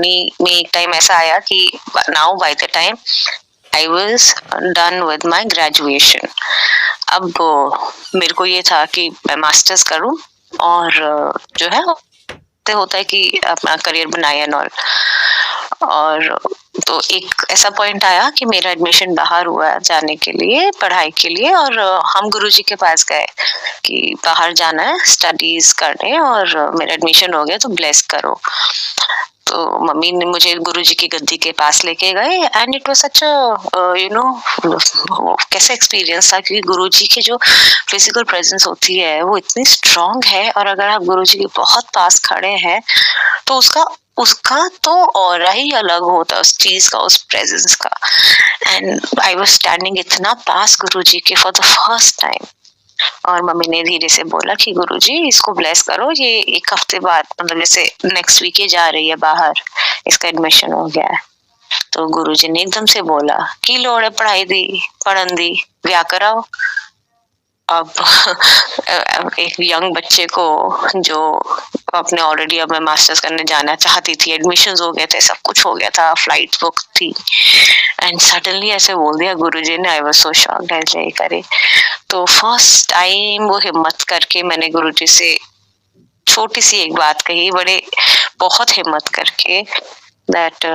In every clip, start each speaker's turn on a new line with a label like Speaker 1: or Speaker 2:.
Speaker 1: में एक टाइम ऐसा आया कि now by the time I was done with my graduation, अब मेरे को ये था कि मैं मास्टर्स करूं और जो है होता है कि अपना करियर बनाए एंड और तो एक ऐसा पॉइंट आया कि मेरा एडमिशन बाहर हुआ जाने के लिए, पढ़ाई के लिए, और हम गुरुजी के पास गए कि बाहर जाना है स्टडीज करने और मेरा एडमिशन हो गया तो ब्लेस करो। तो मम्मी ने मुझे गुरुजी की गद्दी के पास लेके गए एंड इट वाज सच कैसा एक्सपीरियंस था, क्योंकि गुरुजी की जो फिजिकल प्रेजेंस होती है वो इतनी स्ट्रांग है, और अगर आप गुरुजी के बहुत पास खड़े हैं तो उसका उसका तो ऑरा ही अलग होता है, उस चीज का, उस प्रेजेंस का। एंड आई वाज स्टैंडिंग इतना पास गुरुजी के फॉर द फर्स्ट टाइम, और मम्मी ने धीरे से बोला कि गुरुजी इसको ब्लेस करो, ये एक हफ्ते बाद मतलब जैसे नेक्स्ट वीक ही जा रही है बाहर, इसका एडमिशन हो गया है। तो गुरुजी ने एकदम से बोला कि लोड़ है पढ़ाई दी पढ़न दी ब्याह कराओ। अब एक यंग बच्चे को जो अपने ऑलरेडी अब मैं मास्टर्स करने जाना चाहती थी, एडमिशंस हो गए थे, सब कुछ हो गया था, फ्लाइट बुक थी, एंड सडनली ऐसे बोल दिया गुरुजी ने। आई वाज सो शॉक्ड, ऐसे करे। तो फर्स्ट टाइम वो हिम्मत करके मैंने गुरुजी से छोटी सी एक बात कही, बहुत हिम्मत करके, दैट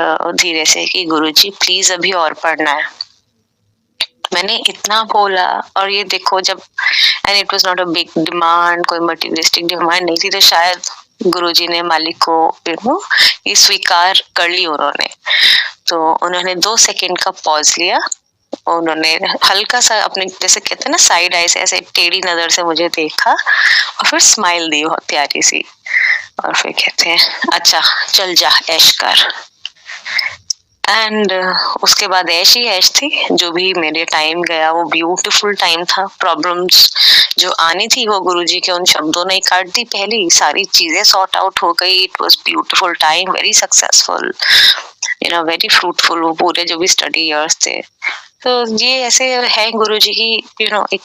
Speaker 1: धीरे से कि गुरुजी प्लीज अभी और पढ़ना है। मैंने इतना बोला, और ये देखो जब, and it was not a big demand, कोई मटेरियलिस्टिक डिमांड नहीं थी, तो शायद गुरुजी ने मालिक को ये स्वीकार कर ली उन्होंने। तो उन्होंने 2 सेकंड का पॉज लिया, उन्होंने हल्का सा अपने जैसे कहते हैं ना साइड आई से ऐसे टेढ़ी नजर से मुझे देखा और फिर स्माइल दी बहुत प्यारी सी, और फिर कहते हैं अच्छा चल जा ऐश कर। एंड उसके बाद ऐश ही ऐश थी, जो भी मेरे टाइम गया वो ब्यूटीफुल टाइम था। प्रॉब्लम्स जो आनी थी वो गुरुजी के उन शब्दों ने काट दी, पहली सारी चीजें सॉर्ट आउट हो गई। It was beautiful time, very successful, very fruitful वो पूरे जो भी स्टडी इयर्स थे। तो ये ऐसे है गुरुजी की एक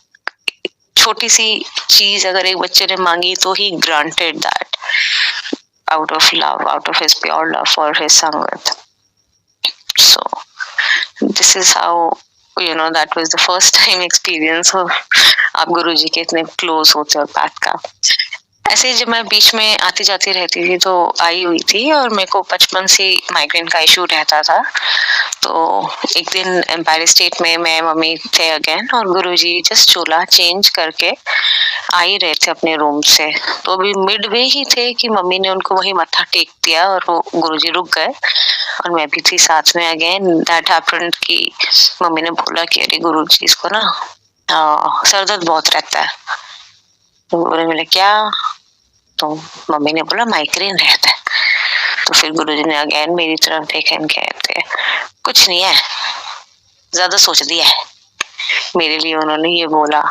Speaker 1: छोटी सी चीज अगर एक बच्चे ने मांगी तो he granted that out of love, out of his pure love for his sangat. So this is how that was the first time experience of आप गुरुजी के इतने क्लोज होते हो बात का। ऐसे जब मैं बीच में आती जाती रहती थी तो आई हुई थी, और मेरे को बचपन से माइग्रेन का इशू रहता था। तो एक दिन एम्पायर स्टेट में मैं मम्मी थे अगेन, और गुरुजी जस्ट चूल्हा चेंज करके आ ही रहे थे अपने रूम से। तो अभी मिड वे ही थे कि मम्मी ने उनको वही मत्था टेक दिया और वो गुरुजी रुक गए, और मैं भी थी साथ में। अगेन दैट हैपेंड कि मम्मी ने बोला कि अरे गुरुजी इसको ना सर दर्द बहुत रहता है। तो बोले मैंने क्या? तो मम्मी ने बोला माइग्रेन रहता है। तो फिर गुरुजी ने अगेन मेरी तरफ देखा, कहते कुछ नहीं है, ज्यादा सोच दिया है, मेरे लिए उन्होंने ये बोला।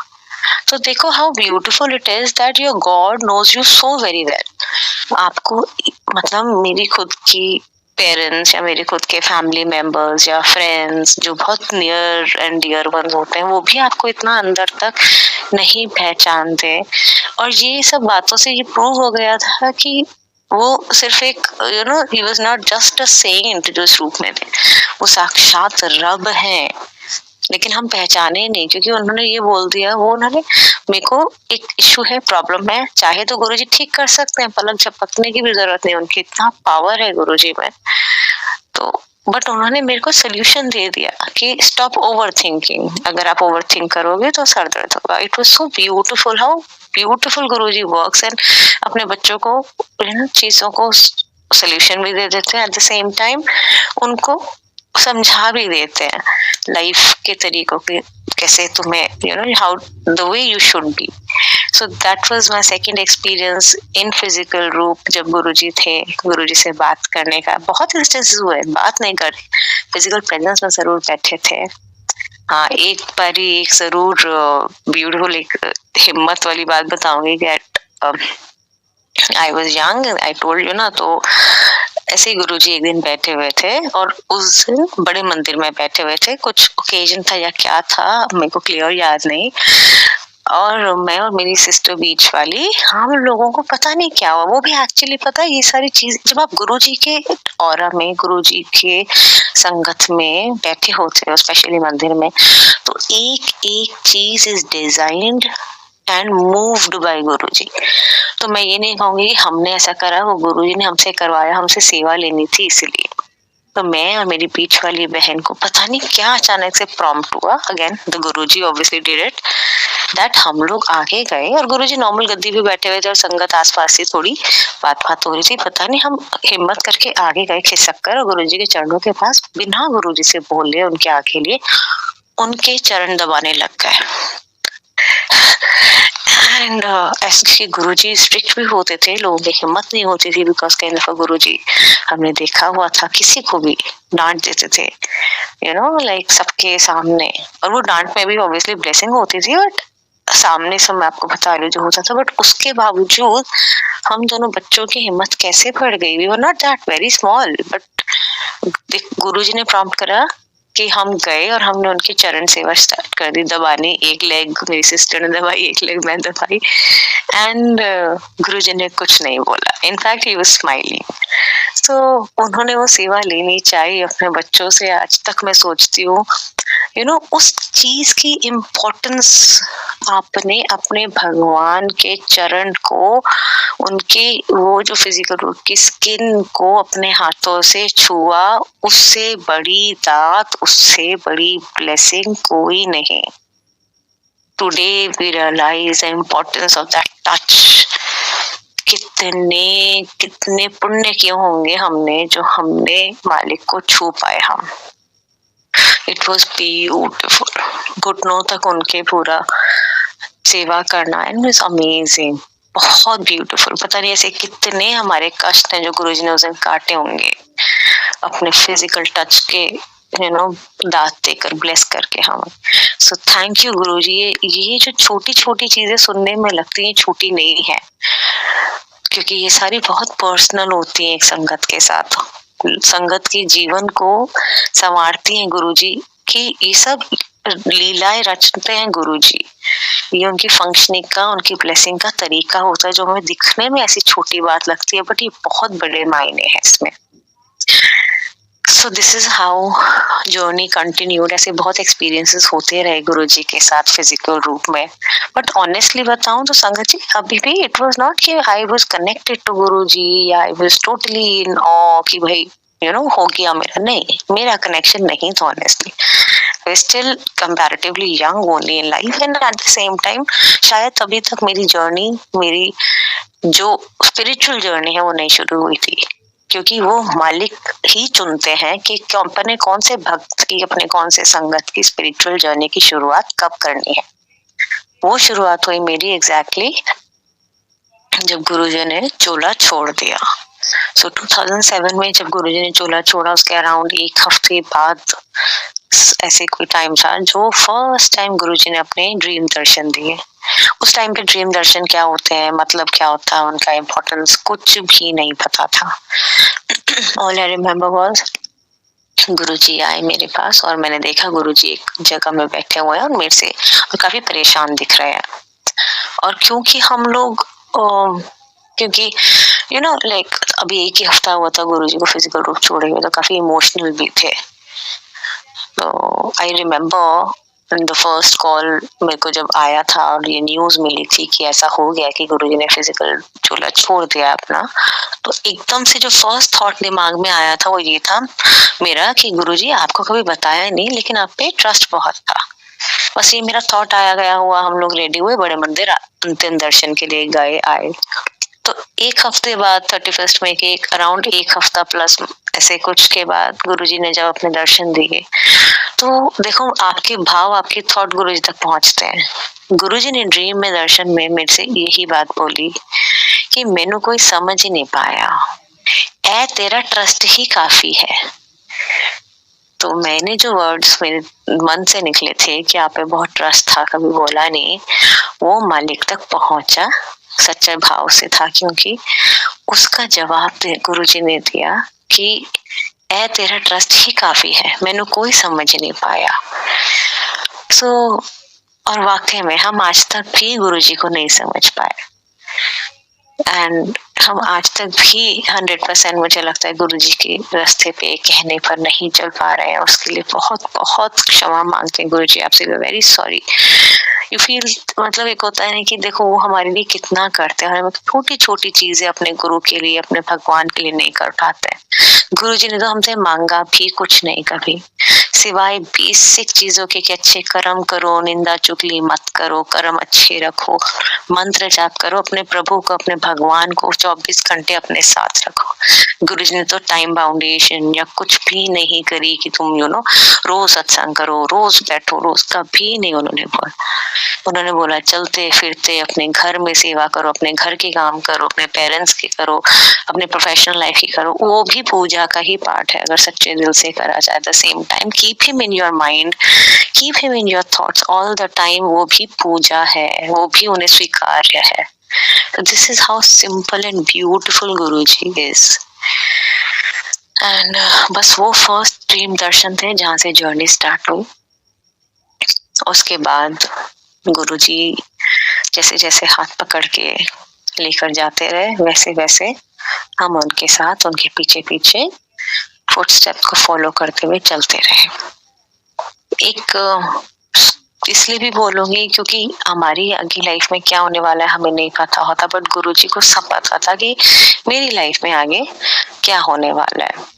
Speaker 1: तो देखो how beautiful it is that your God knows you so very well. आपको मतलब मेरी खुद की पेरेंट्स या मेरे खुद के फैमिली मेंबर्स या फ्रेंड्स जो बहुत नियर एंड डियर वन होते हैं, वो भी आपको इतना अंदर तक नहीं पहचानते। और ये सब बातों से ये प्रूव हो गया था कि वो सिर्फ एक ही was not just a saint जो इस रूप में थे, वो साक्षात रब हैं, लेकिन हम पहचाने नहीं क्योंकि उन्होंने ये बोल दिया। वो उन्होंने मेरे को एक इशू है, प्रॉब्लम है, चाहे तो गुरुजी ठीक कर सकते हैं, पलक झपकने की भी जरूरत नहीं, उनकी इतना पावर है गुरुजी में। तो बट उन्होंने मेरे को सोल्यूशन दे दिया कि स्टॉप ओवर थिंकिंग, अगर आप ओवर थिंक करोगे तो सर दर्द होगा। It was so beautiful how beautiful Guruji works, and अपने बच्चों को चीजों को सोल्यूशन भी दे देते हैं, एट द सेम टाइम उनको समझा भी देते हैं लाइफ के तरीकों के, कैसे तुम्हें how the way you should be. So that was my second experience in physical रूप, जब गुरुजी थे, गुरुजी से बात करने का बहुत इंस्टेंसेस हुए, बात नहीं कर, फिजिकल प्रेजेंस में जरूर बैठे थे। हाँ, एक बारी एक जरूर ब्यूटीफुल एक हिम्मत वाली बात बताऊंगी that I was young, I told you ना। तो ऐसे ही गुरुजी एक दिन बैठे हुए थे, और उस दिन बड़े मंदिर में बैठे हुए थे, कुछ ओकेजन था या क्या था मेरे को क्लियर याद नहीं। और मैं और मेरी सिस्टर बीच वाली, हम लोगों को पता नहीं क्या हुआ, वो भी एक्चुअली पता है ये सारी चीज जब आप गुरुजी के ऑरा में, गुरुजी के संगत में बैठे होते हो, स्पेशली मंदिर में, तो एक एक चीज is designed and moved by Guruji. तो मैं ये नहीं कहूंगी कि हमने ऐसा करा, वो गुरुजी ने हमसे करवाया, हमसे सेवा लेनी थी इसलिए। तो मैं और मेरी बीच वाली बहन को पता नहीं क्या अचानक से प्रॉम्प्ट हुआ, again the Guruji obviously did it, that हम लोग आगे गए और गुरुजी नॉर्मल गद्दी पे बैठे हुए थे और संगत आसपास से थोड़ी बात हो रही थी। पता नहीं हम हिम्मत करके आगे गए खिसक कर और गुरुजी के चरणों के पास बिना गुरुजी से बोले उनके आगे लिए उनके चरण दबाने लग गए। एंड ऐसे गुरुजी स्ट्रिक्ट भी होते थे, लोगों की हिम्मत नहीं होती थी, बिकॉज कई दफा गुरुजी हमने देखा हुआ था किसी को भी डांट देते थे, यू नो लाइक सबके सामने, और वो डांट में भी ऑब्वियसली ब्लेसिंग होती थी, बट सामने से मैं आपको बता रही हूँ जो होता था। बट उसके बावजूद हम दोनों बच्चों की हिम्मत कैसे पड़ गई, we were not that very small, but Guruji ने प्रॉम्प्ट करा कि हम गए और हमने उनकी चरण सेवा स्टार्ट कर दी, दबानी। एक लेग मेरी सिस्टर ने दबाई, एक लेग मैं दबाई, एंड गुरुजी ने कुछ नहीं बोला, इनफैक्ट ही वाज स्माइलिंग। तो उन्होंने वो सेवा लेनी चाहिए अपने बच्चों से। आज तक मैं सोचती हूँ यू नो उस चीज की इम्पोर्टेंस, आपने अपने भगवान के चरण को, उनकी वो जो फिजिकल रूप की स्किन को अपने हाथों से छुआ, उससे बड़ी दात, उससे बड़ी ब्लेसिंग कोई नहीं। Today we realize the importance of that touch. कितने पुण्य किए होंगे हमने जो हमने मालिक को छू पाए हम। इट वॉज ब्यूटिफुल, घुटनों तक उनके पूरा सेवा करना, एंड इट्स अमेजिंग, बहुत ब्यूटीफुल। पता नहीं ऐसे कितने हमारे कष्ट हैं जो गुरुजी ने उस दिन काटे होंगे अपने फिजिकल टच के यू नो दांत देकर, ब्लेस करके हम। सो थैंक यू गुरुजी। ये जो छोटी छोटी चीजें सुनने में लगती हैं छोटी नहीं है, क्योंकि ये सारी बहुत पर्सनल होती हैं एक संगत के साथ, संगत के जीवन को संवारती हैं गुरुजी की। ये सब लीलाएं रचते हैं गुरुजी, ये उनकी फंक्शनिंग का, उनकी ब्लेसिंग का तरीका होता है, जो हमें दिखने में ऐसी छोटी बात लगती है, बट ये बहुत बड़े मायने हैं इसमें। सो this is how journey continued. ऐसे बहुत एक्सपीरियंसेस होते रहे गुरुजी के साथ फिजिकल रूप में, बट ऑनेस्टली बताऊं तो संगत जी अभी भी इट वाज नॉट कि आई वाज कनेक्टेड टू गुरुजी या आई वाज टोटली इन ऑ कि भाई यू नो हो गया मेरा, नहीं, मेरा कनेक्शन नहीं था honestly. Still comparatively young only in life, and at the same time शायद तभी तक मेरी जर्नी, मेरी जो स्पिरिचुअल जर्नी है वो नहीं शुरू हुई थी, क्योंकि वो मालिक ही चुनते हैं कि अपने कौन से भक्त की, अपने कौन से संगत की स्पिरिचुअल जर्नी की शुरुआत कब करनी है। वो शुरुआत हुई मेरी एग्जैक्टली जब गुरुजी ने चोला छोड़ दिया। सो 2007 में जब गुरुजी ने चोला छोड़ा, उसके अराउंड एक हफ्ते बाद ऐसे कोई टाइम था जो फर्स्ट टाइम गुरुजी ने अपने ड्रीम दर्शन दिए। उस टाइम पे ड्रीम दर्शन क्या होते हैं, मतलब क्या होता है, उनका इम्पोर्टेंस कुछ भी नहीं पता था। ऑल आई रिमेम्बर वाज गुरुजी आए मेरे पास और मैंने देखा गुरुजी एक जगह में बैठे हुए हैं और मेरे से और काफी परेशान दिख रहे हैं। और क्योंकि हम लोग क्योंकि यू नो लाइक अभी एक ही हफ्ता हुआ था गुरुजी को फिजिकल रूप छोड़े हुए, तो काफी इमोशनल भी थे। तो I remember the first call मेरे को जब आया था और ये न्यूज मिली थी कि ऐसा हो गया कि गुरुजी ने फिजिकल चोला छोड़ दिया अपना, तो एकदम से जो फर्स्ट थॉट दिमाग में आया था वो ये था मेरा कि गुरुजी आपको कभी बताया नहीं, लेकिन आप पे ट्रस्ट बहुत था। बस ये मेरा थॉट आया गया हुआ। हम लोग रेडी हुए, बड़े मंदिर अंतिम दर्शन के लिए गए आए। तो एक हफ्ते बाद 31 मई के अराउंड एक हफ्ता प्लस ऐसे कुछ के बाद गुरुजी ने जब अपने दर्शन दिए, तो देखो आपके भाव, आपके थॉट गुरुजी तक पहुंचते हैं। गुरुजी ने ड्रीम में दर्शन में मेरे से यही बात बोली कि मैंने कोई समझ ही नहीं पाया, ऐ तेरा ट्रस्ट ही काफी है। तो मैंने जो वर्ड्स मेरे मन से निकले थे कि आप पे बहुत ट्रस्ट था, कभी बोला नहीं, वो मालिक तक पहुंचा, सच्चे भाव से था, क्योंकि उसका जवाब गुरुजी ने दिया कि ऐ तेरा ट्रस्ट ही काफी है, मैंने कोई समझ नहीं पाया। सो और वाकई में हम आज तक भी गुरुजी को नहीं समझ पाए, एंड हम आज तक भी 100% मुझे लगता है गुरुजी के रास्ते पे कहने पर नहीं चल पा रहे हैं। उसके लिए बहुत बहुत क्षमा मांगते हैं गुरुजी आपसे, वेरी सॉरी। यू फील, मतलब एक होता है ना कि देखो वो हमारे लिए कितना करते हैं और हम छोटी छोटी चीजें अपने गुरु के लिए, अपने भगवान के लिए नहीं कर पाते। गुरुजी ने तो हमसे मांगा भी कुछ नहीं कभी, सिवाय बेसिक चीजों के कि अच्छे कर्म करो, निंदा चुगली मत करो, कर्म अच्छे रखो, मंत्र जाप करो, अपने प्रभु को, अपने भगवान को 24 घंटे अपने साथ रखो। गुरुजी ने तो टाइम बाउंडेशन या कुछ भी नहीं करी कि तुम रोज सत्संग करो, रोज बैठो, रोज, कभी नहीं उन्होंने बोला। उन्होंने बोला चलते फिरते अपने घर में सेवा करो, अपने घर के काम करो, अपने पेरेंट्स के करो, अपने प्रोफेशनल लाइफ की करो, वो भी पूजा का ही पार्ट है अगर सच्चे दिल से करा जाए। The same time keep him in your mind, keep him in your thoughts all the time, वो भी पूजा है, वो भी उन्हें स्वीकार्य है। So this is how simple and beautiful Guruji is. And बस वो फर्स्ट ड्रीम दर्शन थे जहाँ से जर्नी स्टार्ट हुई। उसके बाद गुरुजी जैसे जैसे हाथ पकड़ के लेकर जाते रहे, वैसे वैसे हम उनके साथ, उनके पीछे पीछे फुटस्टेप को फॉलो करते हुए चलते रहे। एक इसलिए भी बोलूंगी क्योंकि हमारी आगे लाइफ में क्या होने वाला है हमें नहीं पता होता, बट गुरुजी को सब पता था कि मेरी लाइफ में आगे क्या होने वाला है।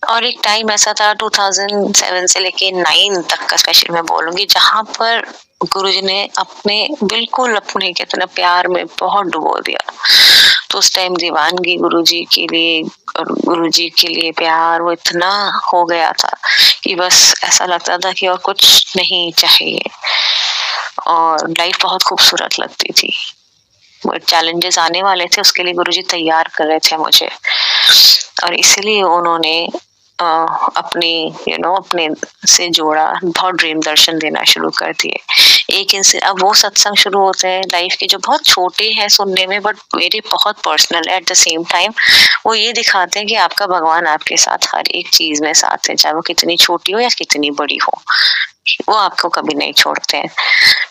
Speaker 1: और एक टाइम ऐसा था 2007 से लेके 9 तक का स्पेशल मैं बोलूंगी, जहां पर गुरुजी ने अपने बिल्कुल अपने कितना प्यार में बहुत डुबो दिया। तो उस टाइम दीवानगी गुरुजी के लिए और गुरुजी के लिए प्यार वो इतना हो गया था कि बस ऐसा लगता था कि और कुछ नहीं चाहिए, और लाइफ बहुत खूबसूरत लगती थी। वो चैलेंजेस आने वाले थे, उसके लिए गुरुजी तैयार कर रहे थे मुझे, और इसीलिए उन्होंने अपने अपने से जोड़ा, बहुत ड्रीम दर्शन देना शुरू कर दिए। एक अब वो सत्संग शुरू होते हैं लाइफ के जो बहुत छोटे हैं सुनने में, बट मेरे बहुत पर्सनल है। एट द सेम टाइम वो ये दिखाते हैं कि आपका भगवान आपके साथ हर एक चीज में साथ है, चाहे वो कितनी छोटी हो या कितनी बड़ी हो, वो आपको कभी नहीं छोड़ते हैं।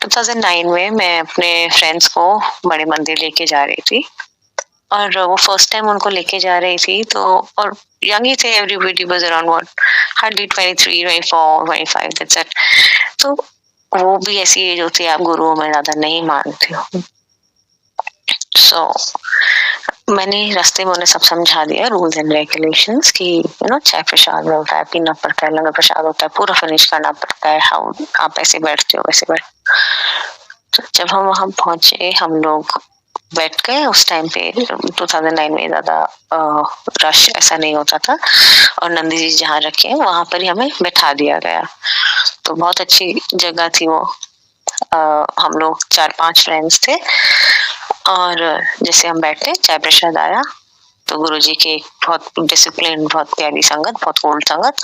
Speaker 1: 2009 में मैं अपने फ्रेंड्स को बड़े मंदिर लेके जा रही थी, और वो फर्स्ट टाइम उनको लेके जा रही थी, तो और यंग ही थे, everybody was around what hardly 23, 24, 25, that's it. तो वो भी ऐसी एज होती है आप गुरुओं में ज्यादा नहीं मानते हो। सो मैंने रास्ते में उन्हें सब समझा दिया, रूल्स एंड रेगुलेशंस, कि चाय प्रसाद में होता है, पीना पड़ता है, लंगर प्रसाद होता है, पूरा फिनिश करना पड़ता है, हाउ आप ऐसे बैठते हो वैसे बैठ। तो जब हम वहां पहुंचे, हम लोग बैठ गए। उस टाइम पे 2009 में ज्यादा रश ऐसा नहीं होता था, और नंदी जी जहाँ रखे वहां पर ही हमें बैठा दिया गया। तो बहुत अच्छी जगह थी वो। हम लोग 4-5 फ्रेंड्स थे, और जैसे हम बैठे, चाय प्रसाद आया, तो गुरुजी के बहुत डिसिप्लिन, बहुत प्यारी संगत, बहुत ओल्ड संगत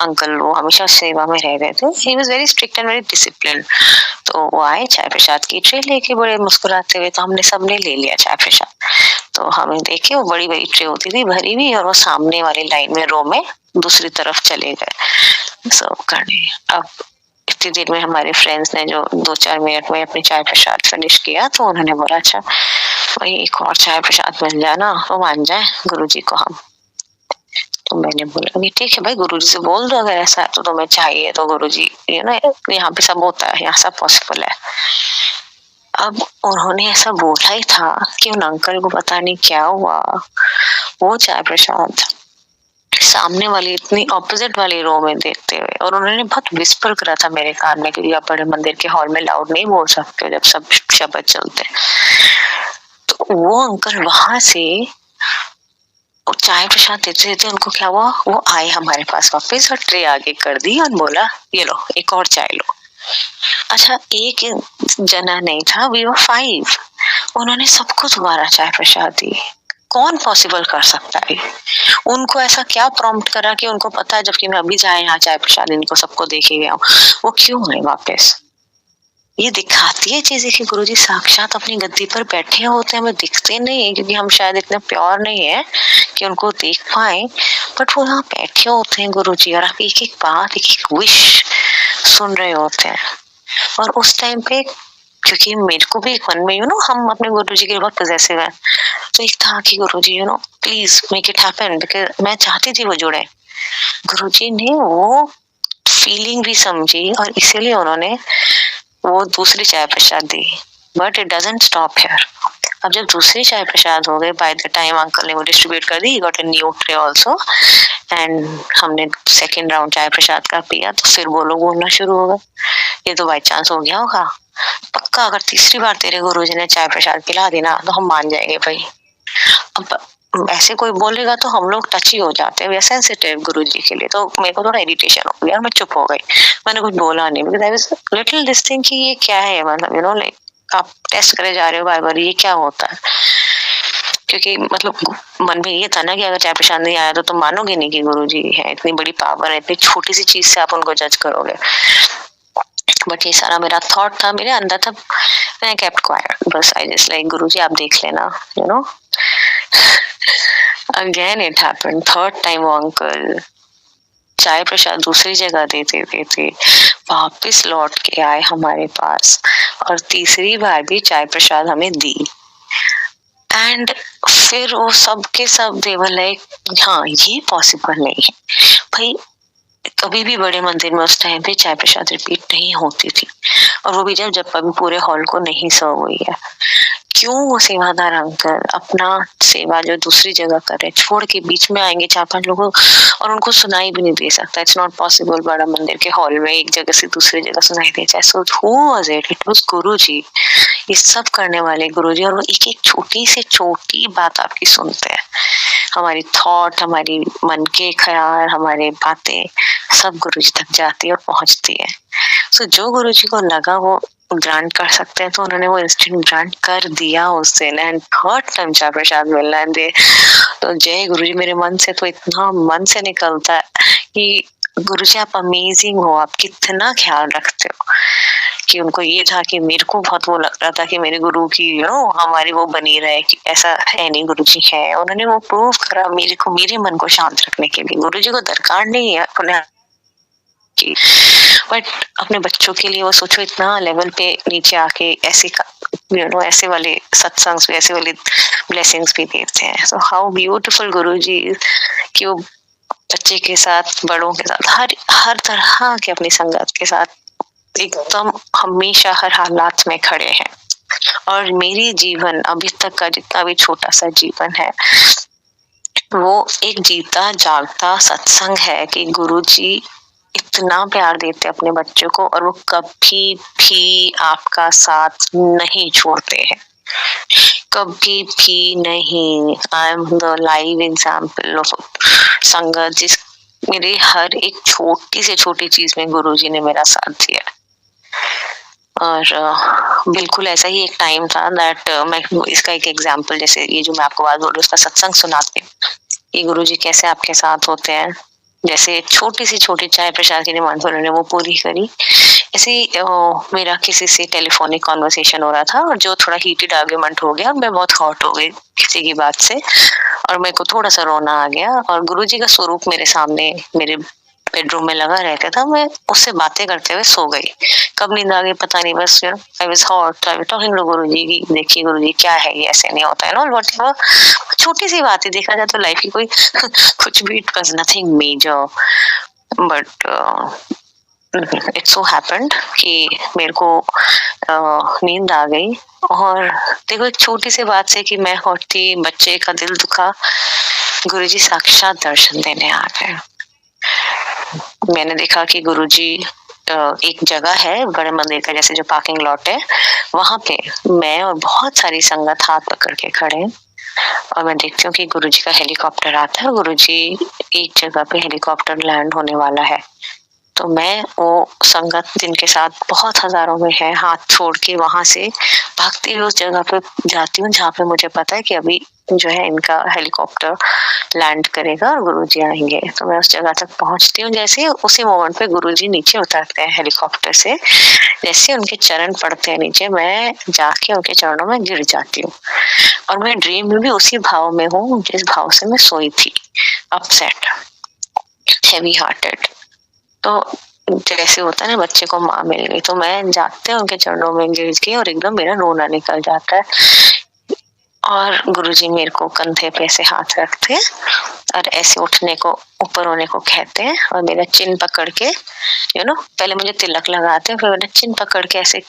Speaker 1: अंकल, वो हमेशा सेवा में रह रहे थे। He was very strict and very discipline. तो वो आए चाय प्रसाद की ट्रे लेके बड़े मुस्कुराते हुए, तो हमने सबने ले लिया चाय प्रसाद। तो हमें देखे वो बड़ी बड़ी ट्रे होती थी भरी हुई, और वो सामने वाली लाइन में रो में दूसरी तरफ चले गए सर्व करने। अब इतनी देर में हमारे फ्रेंड्स ने जो 2-4 मिनट में अपनी चाय प्रसाद फिनिश किया, तो उन्होंने बोला अच्छा वही एक और चाय प्रसाद मिल जाए ना, तो मान जाए गुरुजी को हम। तो मैंने बोला कि ठीक है भाई, गुरुजी से बोल दो अगर ऐसा है तो तुम्हें चाहिए तो गुरुजी, यहाँ पे सब होता है, यहाँ सब पॉसिबल है। अब उन्होंने ऐसा बोला ही था कि उन अंकल को पता नहीं क्या हुआ, वो चाय प्रसाद सामने वाली इतनी ऑपोजिट वाली रो में देखते हुए, और उन्होंने बहुत विस्पर करा था मेरे कान में, क्योंकि आप बड़े मंदिर के हॉल में लाउड नहीं बोल सकते जब सब शब्द चलते। तो वो अंकल वहां से चाय प्रसाद देते देते उनको क्या हुआ, वो आए हमारे पास वापस और ट्रे आगे कर दी और बोला ये लो एक और चाय लो। अच्छा एक जना नहीं था, वी वर 5, उन्होंने सबको दोबारा चाय प्रसाद दी। कौन पॉसिबल कर सकता है? उनको ऐसा क्या प्रॉम्प्ट करा कि उनको पता है जबकि मैं अभी जाए यहाँ चाय प्रसाद इनको सबको देखे गया हूँ, वो क्यों आए वापस? ये दिखाती है चीजें कि गुरुजी साक्षात अपनी गद्दी पर बैठे होते हैं, हमें दिखते नहीं है क्योंकि हम शायद इतने प्योर नहीं है कि उनको देख पाए, बट वो यहाँ बैठे होते हैं गुरुजी, और आप एक एक बात, एक एक विश सुन रहे होते हैं। और उस टाइम पे क्योंकि मेरे को भी एक मन में हम अपने गुरुजी के बहुत पॉसेसिव हैं, तो एक था कि Guruji please make it happen, because मैं चाहती थी वो जुड़े। गुरुजी ने वो फीलिंग भी समझी और इसीलिए उन्होंने वो दूसरी चाय प्रसाद दी। But it doesn't stop here. अब जब दूसरी चाय प्रसाद हो गए, बाय द टाइम अंकल ने वो डिस्ट्रीब्यूट कर दी, got a new tray also, and हमने सेकंड राउंड चाय प्रसाद का पिया, तो फिर वो लोग बोलना शुरू हो गए, ये तो बाई चांस हो गया होगा, पक्का अगर तीसरी बार तेरे गुरुजी ने चाय प्रसाद पिला दी ना तो हम मान जाएंगे भाई। अब ऐसे कोई बोलेगा तो हम लोग टच ही हो जाते हैं, वी आर सेंसिटिव गुरुजी के लिए। तो मेरे को थोड़ा इरिटेशन हो गया, मैं चुप हो गई, मैंने कुछ बोला नहीं, because I was little this thing कि ये क्या है, मतलब लाइक आप टेस्ट करे जा रहे हो बार बार, ये क्या होता है। क्योंकि मतलब मन में ये था ना कि अगर चाय प्रसाद नहीं आया तो तुम मानोगे नहीं कि गुरुजी है, इतनी बड़ी पावर है, इतनी छोटी सी चीज से आप उनको जज करोगे। बट ये सारा मेरा थॉट था, मेरे अंदर था, मैं केप्ट क्वाइट, बस आई जस्ट लाइक गुरुजी आप देख लेना, again it happened, third time वो अंकल चाय प्रसाद दूसरी जगह देते देते वापस लौट के आए हमारे पास, और तीसरी बार भी चाय प्रसाद हमें दी। एंड फिर वो सब के सब देवर लाइक हाँ ये पॉसिबल नहीं है भाई, कभी भी बड़े मंदिर में उस टाइम पे चाय प्रसाद रिपीट नहीं होती थी, और वो भी जब अभी पूरे हॉल को नहीं सर्व हुई है। क्यों वो सेवादार अंकल अपना सेवा जो दूसरी जगह कर रहे छोड़ के बीच में आएंगे 4-5 लोगों, और उनको सुनाई भी नहीं दे सकता, इट्स नॉट पॉसिबल बड़ा मंदिर के हॉल में एक जगह से दूसरी जगह सुनाई दे जाए। So who was it? It was Guruji, ये सब करने वाले गुरुजी, और वो एक एक छोटी से छोटी बात आपकी सुनते हैं, हमारी थॉट, हमारी मन के ख्याल, हमारे बातें सब गुरुजी तक जाती है और पहुंचती है। सो जो गुरुजी को लगा वो ग्रांट कर सकते हैं तो उन्होंने वो इंस्टेंट ग्रांट कर दिया उस दिन, एंड थर्ड टाइम चाय प्रसाद मिलना है। तो जय गुरुजी मेरे मन से तो इतना मन से निकलता है कि गुरुजी आप अमेजिंग हो, आप कितना ख्याल रखते हो। कि उनको ये था कि मेरे को बहुत वो लग रहा था कि मेरे गुरु की हमारी वो बनी रहे कि ऐसा है नहीं, गुरुजी है, उन्होंने वो प्रूव करा मेरे को, मेरे मन को शांत रखने के लिए। गुरुजी को दरकार नहीं है अपने की, बट अपने बच्चों के लिए वो सोचो इतना लेवल पे नीचे आके ऐसे ऐसे वाले सत्संग भी, ऐसे वाले ब्लेसिंग्स भी देते हैं। सो हाउ ब्यूटीफुल गुरुजी कि वो बच्चे के साथ, बड़ों के साथ, हर तरह के अपनी संगत के साथ एकदम हमेशा हर हालात में खड़े हैं। और मेरी जीवन अभी तक का जितना भी छोटा सा जीवन है वो एक जीता जागता सत्संग है कि गुरुजी इतना प्यार देते अपने बच्चों को, और वो कभी भी आपका साथ नहीं छोड़ते हैं, कभी भी नहीं। I am the live example of संगत, जिस मेरे हर एक छोटी से छोटी चीज में गुरुजी ने मेरा साथ दिया। और बिल्कुल ऐसा ही एक टाइम था दैट मैं इसका एक एग्जाम्पल, जैसे ये जो मैं आपको बात बोल रही हूँ उसका सत्संग सुनाते हैं कि गुरुजी कैसे आपके साथ होते हैं। जैसे छोटी सी छोटी चाय प्रसाद की डिमांड उन्होंने वो पूरी करी। ऐसे मेरा किसी से टेलीफोनिक कॉन्वर्सेशन हो रहा था और जो थोड़ा हीटेड आर्ग्यूमेंट हो गया, मैं बहुत हॉट हो गई किसी की बात से और मेरे को थोड़ा सा रोना आ गया, और गुरुजी का स्वरूप मेरे सामने मेरे बेडरूम में लगा रहता था। मैं उससे बातें करते हुए सो गई, कब नींद आ गई पता नहीं, बस I was hot, I was talking to Guruji की देखिए गुरुजी क्या है ये, ऐसे नहीं होता है ना, व्हाटएवर। छोटी सी बात है, देखा जाए तो लाइफ की कोई कुछ भी, it was nothing major, but it so happened कि मेरे को नींद आ गई। और देखो एक छोटी सी बात से कि मैं हॉट थी, बच्चे का दिल दुखा, गुरुजी साक्षात दर्शन देने आ गए। मैंने देखा कि गुरुजी एक जगह है बड़े मंदिर का, जैसे जो पार्किंग लॉट है, वहां पे मैं और बहुत सारी संगत हाथ पकड़ के खड़े हैं, और मैं देखती हूँ कि गुरुजी का हेलीकॉप्टर आता है, गुरुजी एक जगह पे हेलीकॉप्टर लैंड होने वाला है। तो मैं वो संगत जिनके साथ बहुत हजारों में है, हाथ छोड़ के वहां से भागती हुई उस जगह पे जाती हूँ जहाँ पे मुझे पता है कि अभी जो है इनका हेलीकॉप्टर लैंड करेगा और गुरुजी आएंगे। तो मैं उस जगह तक पहुंचती हूँ, जैसे उसी मोमेंट पे गुरुजी नीचे उतरते हैं हेलीकॉप्टर से, जैसे उनके चरण पड़ते हैं नीचे, मैं जाके उनके चरणों में गिर जाती हूँ। और मैं ड्रीम में भी उसी भाव में हूँ जिस भाव से मैं सोई थी, अपसेट, हेवी हार्टेड। तो जैसे होता है ना बच्चे को माँ मिल गई, तो मैं जाते हैं उनके चरणों में गिर के और एकदम मेरा रोना निकल जाता है। और गुरुजी मेरे को कंधे पे ऐसे हाथ रखते हैं और ऐसे उठने को, ऊपर होने को कहते हैं और मेरा चिन पकड़ के पहले मुझे तिलक लगाते हैं, फिर मेरा चिन पकड़ के ऐसे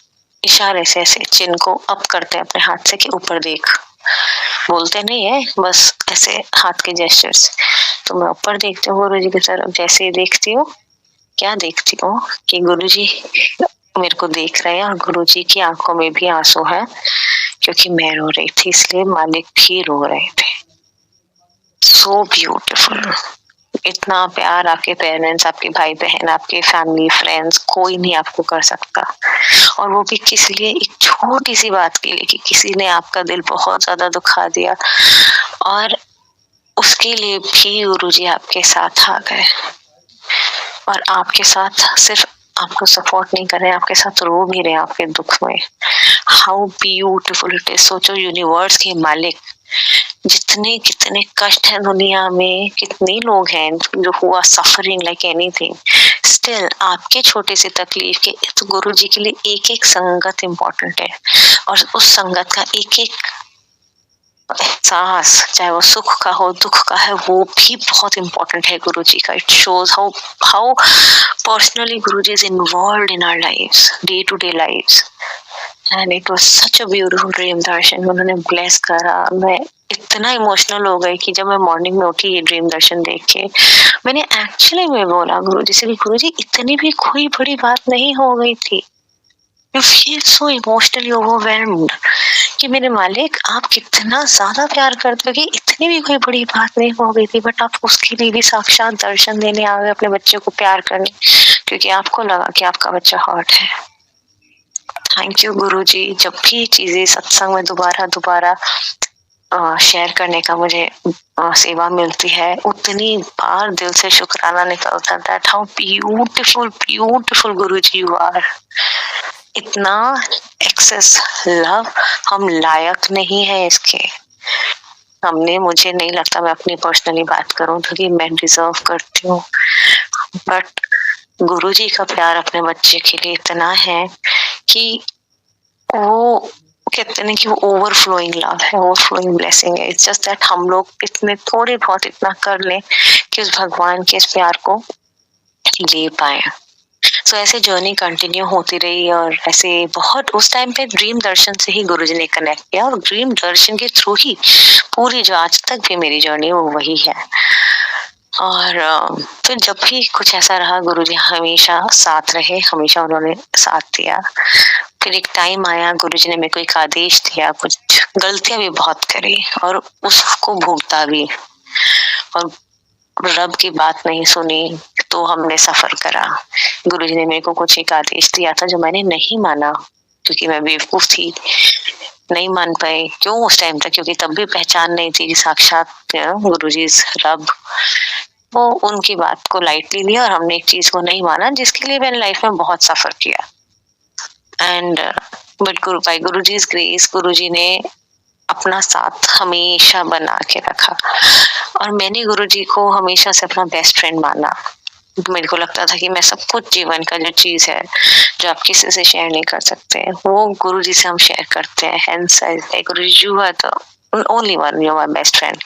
Speaker 1: इशारे से ऐसे चिन को अप करते हैं अपने हाथ से कि ऊपर देख। बोलते नहीं है, बस ऐसे हाथ के जेस्चर्स। तो मैं ऊपर देखती हूँ गुरुजी की तरफ। जैसे ही देखती हूँ, क्या देखती हूँ कि गुरुजी मेरे को देख रहे हैं और गुरुजी की आंखों में भी आंसू है, क्योंकि मैं रो रही थी इसलिए मालिक भी रो रहे थे। So beautiful. इतना प्यार आपके पेरेंट्स, आपके भाई बहन, आपके फैमिली फ्रेंड्स, कोई नहीं आपको कर सकता। और वो भी किस लिए, एक छोटी सी बात के लिए कि किसी ने आपका दिल बहुत ज्यादा दुखा दिया और उसके लिए भी गुरुजी आपके साथ आ गए और आपके साथ सिर्फ आपको सपोर्ट नहीं कर रहे, आपके साथ रो भी रहे आपके दुख में। How beautiful it is. सोचो, यूनिवर्स के मालिक, जितने कितने कष्ट हैं दुनिया में, कितने लोग हैं जो हुआ सफरिंग लाइक एनीथिंग, स्टिल आपके छोटे से तकलीफ के तो गुरु जी के लिए एक एक संगत इम्पोर्टेंट है। और उस संगत का एक एक एहसास, चाहे वो सुख का हो दुख का है, वो भी बहुत इम्पोर्टेंट है गुरु जी का। It shows how personally Guru ji is involved in our lives, day to day lives. And it was such a beautiful dream darshan. उन्होंने ब्लेस करा। मैं इतना इमोशनल हो गई कि जब मैं मॉर्निंग में उठी ये ड्रीम दर्शन देख के, मैंने एक्चुअली में बोला गुरु जी से, गुरु जी इतनी भी कोई बड़ी बात नहीं हो गई थी। You feel so emotionally overwhelmed कि मेरे मालिक आप कितना ज्यादा प्यार करते हो कि इतनी भी कोई बड़ी बात नहीं हो गई थी, बट आप उसके लिए भी साक्षात दर्शन देने आ गए, अपने बच्चे को प्यार करने, क्योंकि आपको लगा कि आपका बच्चा हर्ट है। थैंक यू गुरुजी। जब भी चीजें सत्संग में दोबारा शेयर करने का मुझे सेवा मिलती है, उतनी बार दिल से शुक्राना निकलता है। That how beautiful Guruji you are. इतना एक्सेस लव हम लायक नहीं है इसके। मुझे नहीं लगता, मैं अपनी पर्सनली बात करूं तो कि मैं डिजर्व करती हूँ, बट गुरुजी का प्यार अपने बच्चे के लिए इतना है कि वो कहते हैं कि वो ओवरफ्लोइंग लव है, ओवरफ्लोइंग ब्लेसिंग है। इट्स जस्ट दैट हम लोग इतने थोड़े बहुत इतना कर लें कि उस भगवान के इस प्यार को ले पाए। सो ऐसे जर्नी कंटिन्यू होती रही और ऐसे बहुत उस टाइम पे ड्रीम दर्शन से ही गुरुजी ने कनेक्ट किया और ड्रीम दर्शन के थ्रू ही पूरी जो आज तक भी मेरी जर्नी वो वही है। और फिर जब भी कुछ ऐसा रहा, गुरुजी हमेशा साथ रहे, हमेशा उन्होंने साथ दिया। फिर एक टाइम आया, गुरुजी ने मेरे को एक आदेश दिया, कुछ गलतियां भी बहुत करी और उसको भुगता भी, और रब की बात नहीं सुनी तो हमने सफर करा। गुरुजी ने मेरे को कुछ एक आदेश दिया था जो मैंने नहीं माना, क्योंकि मैं बेवकूफ थी, नहीं मान पाए। क्यों उस टाइम तक? क्योंकि तब भी पहचान नहीं थी कि साक्षात गुरुजी रब। वो उनकी बात को लाइटली लिया और हमने एक चीज को नहीं माना जिसके लिए मैंने लाइफ में बहुत सफर किया। एंड बट गुरुजी's ग्रेस, गुरुजी ने अपना साथ हमेशा बना के रखा और मैंने गुरुजी को हमेशा से अपना बेस्ट फ्रेंड माना। मेरे को लगता था कि मैं सब कुछ जीवन का जो चीज है जो आप किसी से शेयर नहीं कर सकते, वो गुरुजी से हम शेयर करते हैं। Hence Guruji you are the only one, you are my best friend.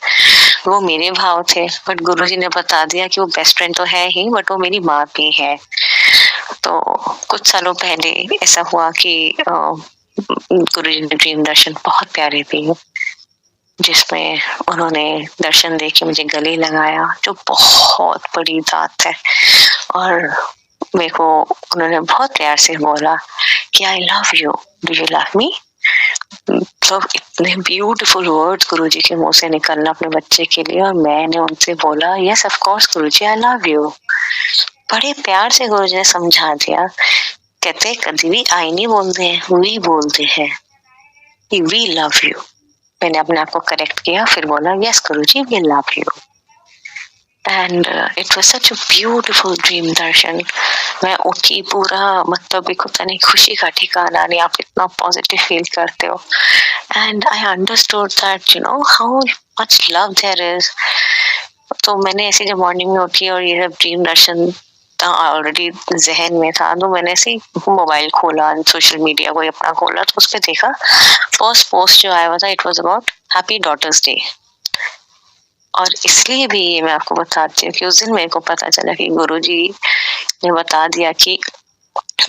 Speaker 1: वो मेरे भाव थे, बट गुरुजी ने बता दिया कि वो बेस्ट फ्रेंड तो है ही, बट वो मेरी माँ भी है। तो कुछ सालों पहले ऐसा हुआ कि गुरुजी ने ड्रीम दर्शन बहुत प्यारे दी, जिसमें उन्होंने दर्शन दे के मुझे गले लगाया, जो बहुत बड़ी बात है। और मेरे को उन्होंने बहुत प्यार से बोला कि I love you, do you love me. तो इतने ब्यूटीफुल वर्ड्स गुरुजी के मुंह से निकलना अपने बच्चे के लिए, और मैंने उनसे बोला yes of course Guruji, I love you. बड़े प्यार से गुरुजी ने समझा दिया। कहते कभी भी आई नहीं बोलते हैं, वी बोलते हैं कि वी लव यू। मैंने अपने आप को करेक्ट किया, फिर बोला yes Guruji we love you. And it was such a beautiful dream darshan. मैं उठी, पूरा मतलब एक होता नहीं, खुशी का ठिकाना नहीं, आप इतना पॉजिटिव फील करते हो। And I understood that you know how much love there is. तो मैंने ऐसे जब मॉर्निंग में उठी और ये सब ड्रीम दर्शन इतना ऑलरेडी ज़हन में था, तो मैंने ऐसे ही मोबाइल खोला, सोशल मीडिया कोई अपना खोला, तो उसपे देखा फर्स्ट पोस्ट जो आया हुआ था, it was about happy daughters day. और इसलिए भी ये मैं आपको बताती हूँ कि उस दिन मेरे को पता चला कि गुरुजी ने बता दिया कि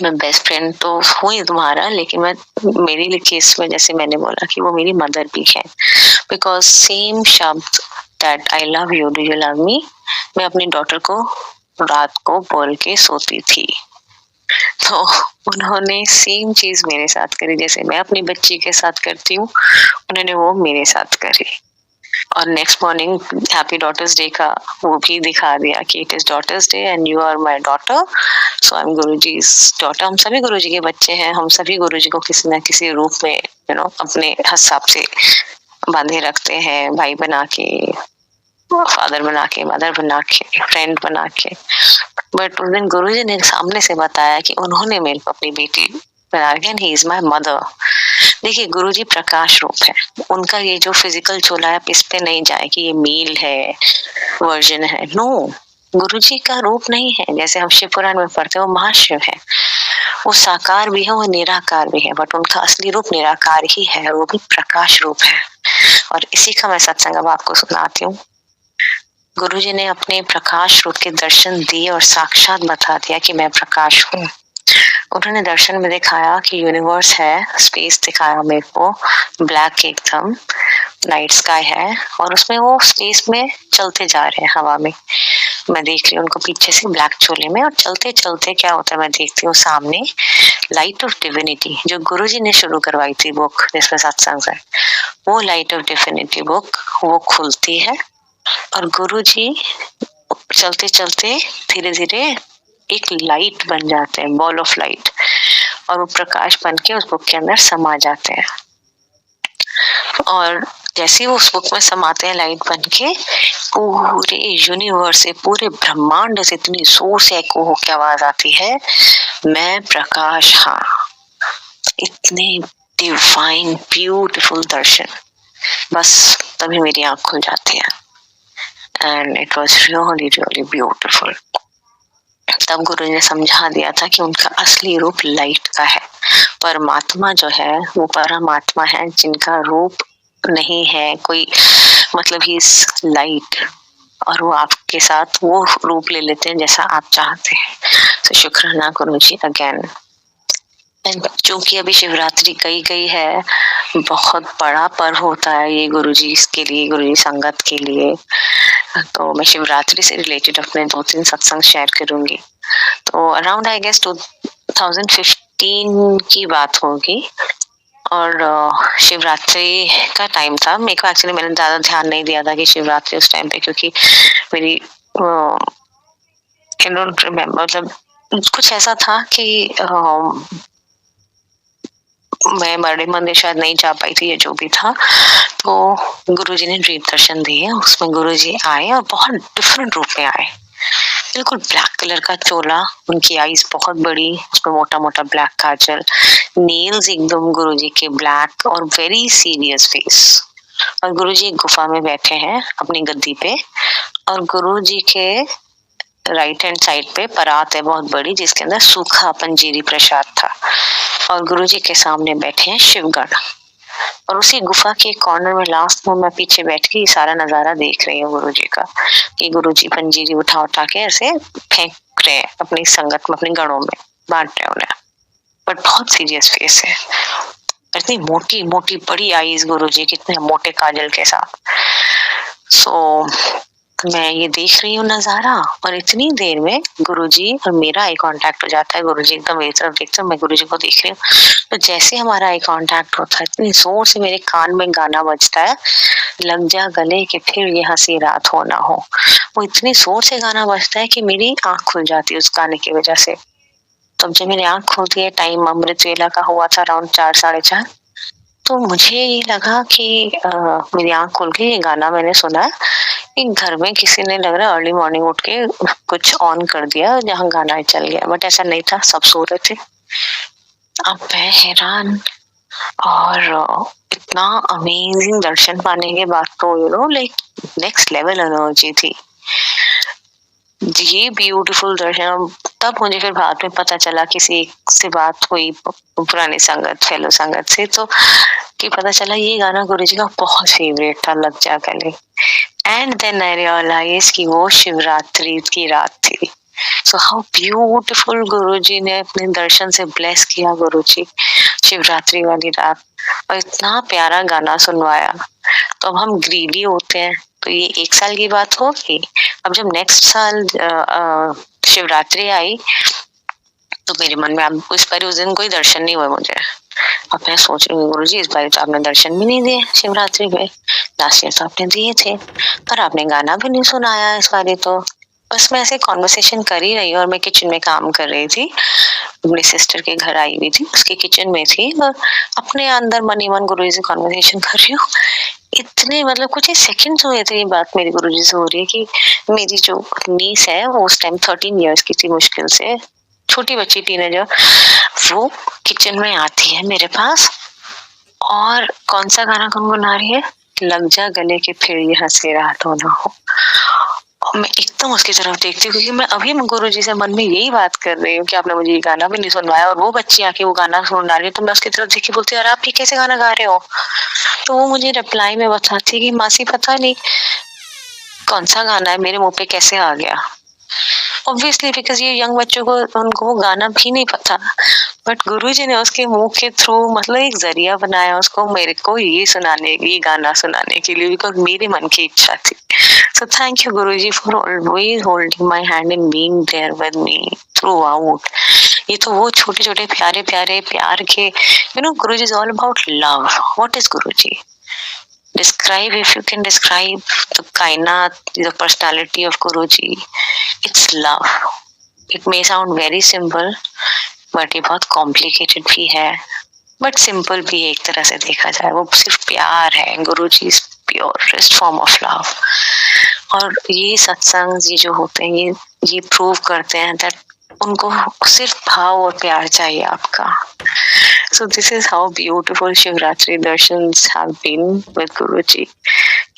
Speaker 1: मैं बेस्ट फ्रेंड तो हूँ ही तुम्हारा, लेकिन मैं मेरे लिए केस में जैसे मैंने बोला कि वो मेरी मदर भी है, बिकॉज सेम शब्द that I love you, do you love me, मैं अपनी डॉटर को रात को बोल के सोती थी। तो उन्होंने सेम चीज मेरे साथ करी, जैसे मैं अपनी बच्ची के साथ करती हूँ, उन्होंने वो मेरे साथ करी। और next morning happy daughters day का वो भी दिखा दिया कि it is daughters day and you are my daughter, so I am Guruji's daughter. हम सभी गुरुजी के बच्चे हैं, हम सभी गुरुजी को किसी न किसी रूप में अपने हिसाब से बांधे रखते हैं, भाई बना के, फादर बना के, मदर बना के, फ्रेंड बना के। बट उस दिन गुरुजी ने सामने से बताया कि उन्होंने मेरे को अपनी बेटी बना के, ही इज माय मदर। देखिए, गुरुजी प्रकाश रूप है, उनका ये जो फिजिकल चोला है इस पे नहीं जाए कि ये मेल है, वर्जन है, नो। गुरुजी का रूप नहीं है, जैसे हम शिव पुराण में पढ़ते हैं, वो महाशिव है, वो साकार भी है, वो निराकार भी है, बट उनका असली रूप निराकार ही है, वो भी प्रकाश रूप है। और इसी का मैं सत्संग अब आपको सुनाती हूँ। गुरुजी ने अपने प्रकाश रूप के दर्शन दिए और साक्षात बता दिया कि मैं प्रकाश हूँ। उन्होंने दर्शन में दिखाया कि यूनिवर्स है, स्पेस दिखाया मेरे को, ब्लैक एकदम नाइट स्काई है, और उसमें वो स्पेस में चलते जा रहे हैं हवा में। मैं देख रही हूँ उनको पीछे से ब्लैक चोले में, और चलते चलते क्या होता है, मैं देखती हूँ सामने लाइट ऑफ डिविनिटी, जो गुरुजी ने शुरू करवाई थी बुक जिसमें सत्संग है, वो लाइट ऑफ डिविनिटी बुक वो खुलती है, और गुरुजी चलते चलते धीरे धीरे एक लाइट बन जाते हैं, बॉल ऑफ लाइट, और वो प्रकाश बन के उस बुक के अंदर समा जाते हैं। और जैसे वो उस बुक में समाते हैं लाइट बन के, पूरे यूनिवर्स से, पूरे ब्रह्मांड से इतनी जोर से एको होकर आवाज आती है, मैं प्रकाश, हाँ। इतने डिवाइन ब्यूटीफुल दर्शन, बस तभी मेरी आंख खुल जाती है, and it was really really beautiful. तब गुरु ने समझा दिया था कि उनका असली रूप लाइट का है। परमात्मा जो है वो परमात्मा है जिनका रूप नहीं है कोई, मतलब ही इज लाइट, और वो आपके साथ वो रूप ले लेते हैं जैसा आप चाहते हैं। तो शुक्राना गुरु जी अगेन। चूंकि अभी शिवरात्रि गई है, बहुत बड़ा पर्व होता है ये गुरुजी इसके लिए, गुरुजी संगत के लिए, तो मैं शिवरात्रि से रिलेटेड अपने 2-3 सत्संग शेयर करूंगी। तो अराउंड आई गेस 2015 की बात होगी, और शिवरात्रि का टाइम था। मेरे को एक्चुअली मैंने ज्यादा ध्यान नहीं दिया था कि शिवरात्रि उस टाइम पे, क्योंकि मेरी आई डोंट रिमेम्बर, मतलब कुछ ऐसा था कि मैं बड़े मंदिर शायद नहीं जा पाई थी, ये जो भी था। तो गुरुजी ने ड्रीम दर्शन दिए, उसमें गुरुजी आए और बहुत डिफरेंट रूप में आए, बिल्कुल ब्लैक कलर का चोला, उनकी आईज बहुत बड़ी, उसमें मोटा मोटा ब्लैक काजल, नेल्स एकदम गुरुजी के ब्लैक, और वेरी सीरियस फेस। और गुरुजी एक गुफा में बैठे हैं अपनी गद्दी पे, और गुरुजी के राइट हैंड साइड पे परात है बहुत बड़ी, जिसके अंदर सूखा पंजीरी प्रसाद था, और गुरुजी के सामने बैठे हैं शिवगण। और उसी गुफा के कॉर्नर में लास्ट में मैं पीछे बैठ के सारा नजारा देख रही हूँ गुरुजी का, कि गुरुजी पंजीरी उठा उठा के ऐसे फेंक रहे हैं अपनी संगत में, अपने गणों में बांट रहे उन्हें, बट बहुत सीरियस फेस है, इतनी मोटी मोटी बड़ी आईज गुरुजी, कितने मोटे काजल के साथ। सो मैं ये देख रही हूँ नजारा, और इतनी देर में गुरुजी और मेरा आई कांटेक्ट हो जाता है। गुरुजी एकदम मेरी तरफ देखते हैं, मैं गुरुजी को देख रही हूँ, तो जैसे हमारा आई कांटेक्ट होता है, इतनी जोर से मेरे कान में गाना बजता है, लग जा गले कि फिर ये हंसी रात हो ना हो। वो इतनी जोर से गाना बजता है कि मेरी आंख खुल जाती है उस गाने की वजह से। तब जब मेरी आंख खुलती है, टाइम अमृत वेला का हुआ था, अराउंड 4-4:30, तो मुझे ये लगा कि मेरी आंख खुल गई, ये गाना मैंने सुना, एक घर में किसी ने लग रहा है अर्ली मॉर्निंग उठ के कुछ ऑन कर दिया जहाँ गाना चल गया, बट ऐसा नहीं था, सब सो रहे थे। अब मैं हैरान, और इतना अमेजिंग दर्शन पाने के बाद तो लाइक नेक्स्ट लेवल एनर्जी थी। ये ब्यूटीफुल दर्शन। तब मुझे फिर बाद में पता चला, किसी एक से बात हुई पुरानी संगत, फेलो संगत से, तो कि पता चला ये गाना गुरुजी का बहुत फेवरेट था, लग जा गले। एंड देन आई रियलाइज कि वो शिवरात्रि की रात थी। सो हाउ ब्यूटीफुल, गुरुजी ने अपने दर्शन से ब्लेस किया गुरुजी शिवरात्रि वाली रात, और इतना प्यारा गाना सुनवाया। तो अब हम ग्रीडी होते हैं, तो ये 1 साल की बात होगी। अब जब नेक्स्ट साल शिवरात्रि आई, तो मेरे मन में अब उस पर उस दिन कोई दर्शन नहीं हुआ मुझे। अब मैं सोच रही हूँ, गुरुजी इस बार तो आपने दर्शन भी नहीं दिए शिवरात्रि पे, लास्ट ईयर तो आपने दिए थे, पर आपने गाना भी नहीं सुनाया इस बार। तो बस मैं ऐसे कॉन्वर्सेशन कर ही रही हूँ, और मैं किचन में काम कर रही थी, अपनी सिस्टर के घर आई हुई थी, उसके किचन में थी, और अपने अंदर मन ही मन गुरुजी से कॉन्वर्सेशन कर रही हूँ। इतने मतलब कुछ ही सेकंड्स हुए थे ये बात मेरी गुरुजी से हो रही है कि मेरी जो नीस है, वो उस टाइम 13 इयर्स की थी, मुश्किल से छोटी बच्ची, टीनेजर, वो किचन में आती है मेरे पास, और कौन सा गाना गुनगुना रही है, लग जा गले के फिर ये हंसे रात हो ना हो। और मैं एकदम उसकी तरफ देखती हूँ, क्योंकि मैं अभी गुरुजी से मन में यही बात कर रही हूँ कि आपने मुझे ये गाना भी नहीं सुनवाया, और वो बच्ची आके वो गाना सुना रही है। तो मैं उसकी तरफ देख के बोलती हूँ, अरे आप ये कैसे गाना गा रहे हो? तो वो मुझे रिप्लाई में बताती है कि मासी पता नहीं कौन सा गाना है, मेरे मुंह पे कैसे आ गया। ऑब्वियसली बिकॉज ये यंग बच्चों को, उनको वो गाना भी नहीं पता, बट गुरुजी ने उसके मुंह के थ्रू मतलब एक जरिया बनाया उसको मेरे को ये सुनाने, ये गाना सुनाने के लिए, बिकॉज मेरे मन की इच्छा थी। So thank you Guruji for always holding my hand and being there with me throughout. ये तो वो छोटे छोटे प्यारे प्यारे प्यार के, Guruji is all about love. What is Guruji? Describe, if you can describe the kainat, the personality of Guruji, it's love. It may sound very simple, but ये बहुत complicated भी है, but simple भी है एक तरह से देखा जाए। वो सिर्फ प्यार है, Guruji is purest form of love। और ये सत्संग ये जो होते हैं, ये प्रूव करते हैं that उनको सिर्फ भाव और प्यार चाहिए आपका। So this is how beautiful Shivratri darshans have been with गुरुजी,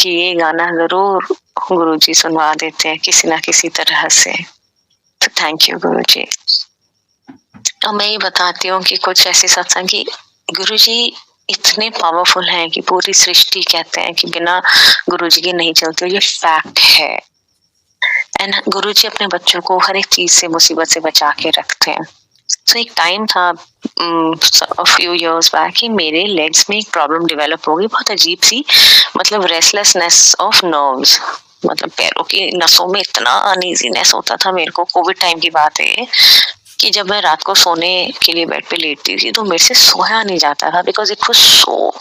Speaker 1: कि ये गाना जरूर गुरुजी सुनवा देते हैं किसी ना किसी तरह से। तो थैंक यू गुरुजी। अब मैं ये बताती हूँ कि कुछ ऐसे सत्संग की गुरुजी इतने पावरफुल हैं कि पूरी सृष्टि कहते हैं कि बिना गुरुजी के नहीं चलती, ये फैक्ट है। एंड गुरुजी अपने बच्चों को हर एक चीज से, मुसीबत से बचा के रखते हैं। तो एक टाइम था फ्यू इयर्स बैक कि मेरे लेग्स में एक प्रॉब्लम डेवलप हो गई, बहुत अजीब सी, मतलब रेस्टलेसनेस ऑफ नर्व्स, मतलब पैरों की नसों में इतना अनईजीनेस होता था मेरे को। कोविड टाइम की बात है कि जब मैं रात को सोने के लिए बेड पे लेटती थी, तो मेरे से सोया नहीं जाता था, because it was so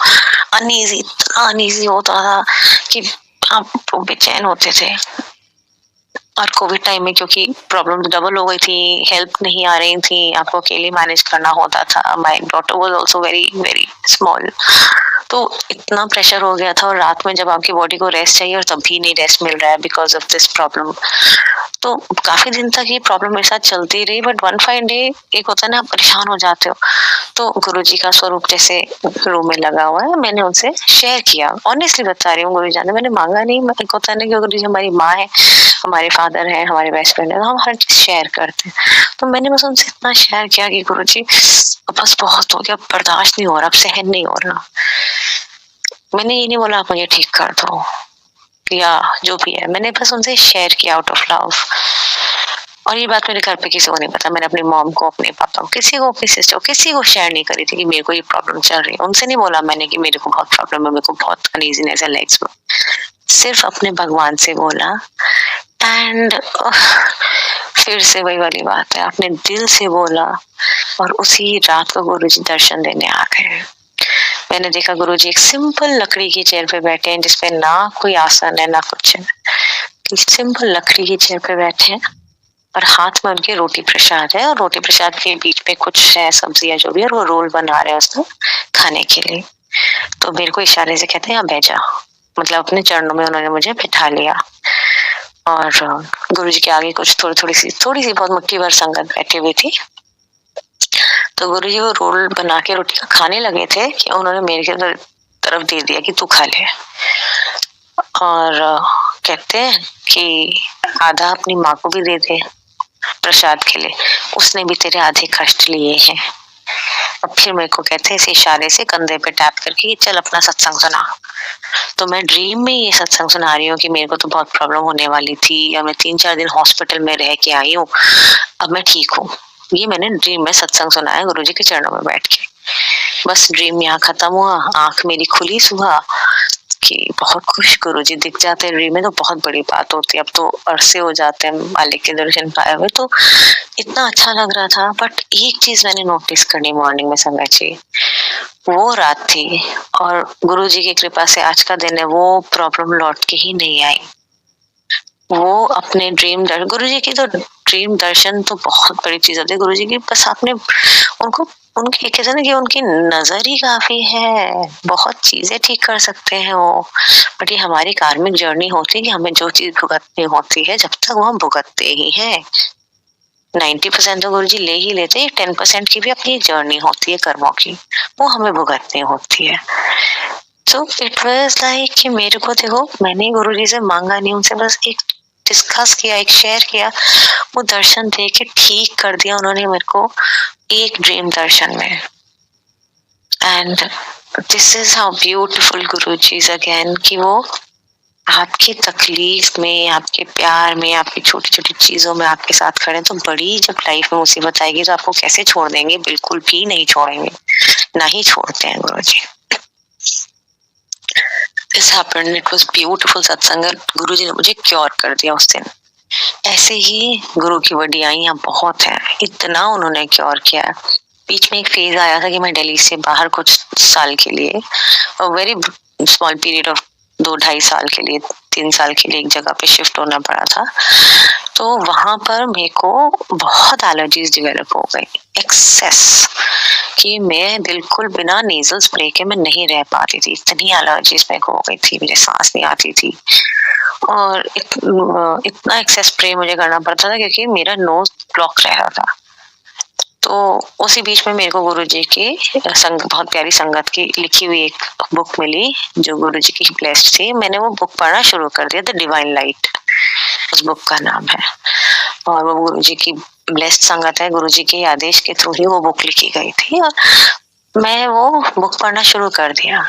Speaker 1: uneasy, इतना अनईजी होता था कि आप बेचैन होते थे। और कोविड टाइम में क्योंकि प्रॉब्लम डबल हो गई थी, हेल्प नहीं आ रही थी, आपको अकेले मैनेज करना होता था। My daughter was also very very small, तो इतना प्रेशर हो गया था। और रात में जब आपकी बॉडी को रेस्ट चाहिए और तब भी नहीं रेस्ट मिल रहा है बिकॉज ऑफ दिस प्रॉब्लम, तो काफी दिन तक ये प्रॉब्लम मेरे साथ चलती रही। बट वन फाइन डे एक होता है ना, आप परेशान हो जाते हो, तो गुरुजी का स्वरूप जैसे रूम में लगा हुआ है, मैंने उनसे शेयर किया। ऑनेस्टली बता रही हूँ, गुरुजी जाने, मैंने मांगा नहीं। एक होता है ना कि गुरुजी हमारी माँ है, हमारे फादर है, हमारे बेस्ट फ्रेंड है, तो हम हर चीज शेयर करते हैं। तो मैंने बस उनसे इतना शेयर किया कि गुरुजी बस बहुत हो गया, बर्दाश्त नहीं हो रहा, अब सहन नहीं हो रहा। मैंने ये नहीं बोला आप मुझे ठीक कर दो या जो भी है, मैंने बस उनसे शेयर किया आउट ऑफ लव। और ये बात मेरे घर पे किसी को नहीं पता। मैंने अपनी मॉम को, अपने पापा को, किसी को, अपनी सिस्टर को, किसी को शेयर नहीं करी थी कि मेरे को ये प्रॉब्लम चल रही है। उनसे नहीं बोला मैंने कि मेरे को बहुत प्रॉब्लम है, मेरे को बहुत अनईजीनेस है लेग्स में। सिर्फ अपने भगवान से बोला। एंड फिर से वही वाली बात है, अपने दिल से बोला, और उसी रात को गुरुजी दर्शन देने आ गए। मैंने देखा गुरुजी एक सिंपल लकड़ी की चेयर पे बैठे हैं, जिसपे ना कोई आसन है ना कुछ है, सिंपल लकड़ी की चेयर पे बैठे हैं, और हाथ में उनके रोटी प्रसाद है, और रोटी प्रसाद के बीच में कुछ है सब्जियां जो भी है, और वो रोल बना रहे हैं उसको खाने के लिए। तो मेरे को इशारे से कहते हैं यहाँ बैठ जा, मतलब अपने चरणों में उन्होंने मुझे बिठा लिया। और गुरुजी के आगे कुछ थोड़ी सी बहुत मुट्ठी भर संगत बैठी हुई थी। तो गुरुजी वो रोल बना के रोटी का खाने लगे थे कि उन्होंने मेरे तरफ दे दिया कि तू खा ले। और कहते हैं कि आधा अपनी माँ को भी दे दे प्रसाद के लिए, उसने भी तेरे आधे कष्ट लिए हैं। और फिर मेरे को कहते हैं इस इशारे से कंधे पे टैप करके कि चल अपना सत्संग सुना। तो मैं ड्रीम में ये सत्संग सुना रही हूँ कि मेरे को तो बहुत प्रॉब्लम होने वाली थी और मैं 3-4 दिन हॉस्पिटल में रह के आई हूँ, अब मैं ठीक हूँ। ये मैंने ड्रीम में सत्संग सुना है गुरुजी के चरणों में बैठ के। बस ड्रीम यहाँ खत्म हुआ, आंख मेरी खुली सुबह कि बहुत खुश गुरुजी दिख जाते हैं ड्रीम में, तो बहुत बड़ी बात होती है। अब तो अरसे हो जाते हैं मालिक के दर्शन पाए हुए, तो इतना अच्छा लग रहा था। बट एक चीज मैंने नोटिस करनी मॉर्निंग में संगत जी, वो रात थी और गुरुजी की कृपा से आज का दिन है, वो प्रॉब्लम लौट के ही नहीं आई। वो अपने ड्रीम दर्शन, गुरुजी की तो ड्रीम दर्शन तो बहुत बड़ी चीज होती है गुरुजी की। बस आपने उनको, उनकी कहते हैं ना कि उनकी नजर ही काफी है, बहुत चीजें ठीक कर सकते हैं वो। बट ये हमारी कार्मिक जर्नी होती है कि हमें जो चीज भुगतनी होती है, जब तक वो हम भुगतते ही हैं। 90% तो गुरुजी ले ही लेते हैं, 10% की भी अपनी जर्नी होती है कर्मों की, वो हमें भुगतनी होती है। तो इट वाज लाइक कि मेरे को देखो, मैंने गुरुजी से मांगा नहीं, उनसे बस एक डिस्कस किया, एक शेयर किया, वो दर्शन दे के ठीक कर दिया उन्होंने मेरे को एक ड्रीम दर्शन में। And this is how beautiful Guruji is again, कि वो आपकी तकलीफ में, आपके प्यार में, आपकी छोटी छोटी चीजों में आपके साथ खड़े। तो बड़ी जब लाइफ में मुसीबत आएगी तो आपको कैसे छोड़ देंगे? बिल्कुल भी नहीं छोड़ेंगे, ना ही छोड़ते हैं गुरुजी। This happened, it was beautiful सत्संग। गुरुजी ने मुझे क्योर कर दिया उस दिन। ऐसे ही गुरु की वडियाइयां बहुत हैं, इतना उन्होंने क्योर किया। बीच में एक फेज आया था कि मैं दिल्ली से बाहर कुछ साल के लिए, वेरी स्मॉल पीरियड ऑफ 2-2.5 साल के लिए, 3 साल के लिए एक जगह पे शिफ्ट होना पड़ा था। तो वहां पर मेरे को बहुत एलर्जीज डेवलप हो गई, एक्सेस, कि मैं बिल्कुल बिना नेजल स्प्रे के मैं नहीं रह पाती थी, इतनी एलर्जीज मेरे को हो गई थी, मुझे सांस नहीं आती थी। और इतना एक्सेस स्प्रे मुझे करना पड़ता था क्योंकि मेरा नोज ब्लॉक रह रहा था। तो उसी बीच में मेरे को गुरुजी की संग, बहुत प्यारी संगत की लिखी हुई एक बुक मिली जो गुरुजी की ब्लेस्ड थी। मैंने वो बुक पढ़ना शुरू कर दिया, द डिवाइन लाइट उस बुक का नाम है। और वो गुरुजी की ब्लेस्ड संगत है, गुरुजी के आदेश के थ्रू ही वो बुक लिखी गई थी और मैं वो बुक पढ़ना शुरू कर दिया।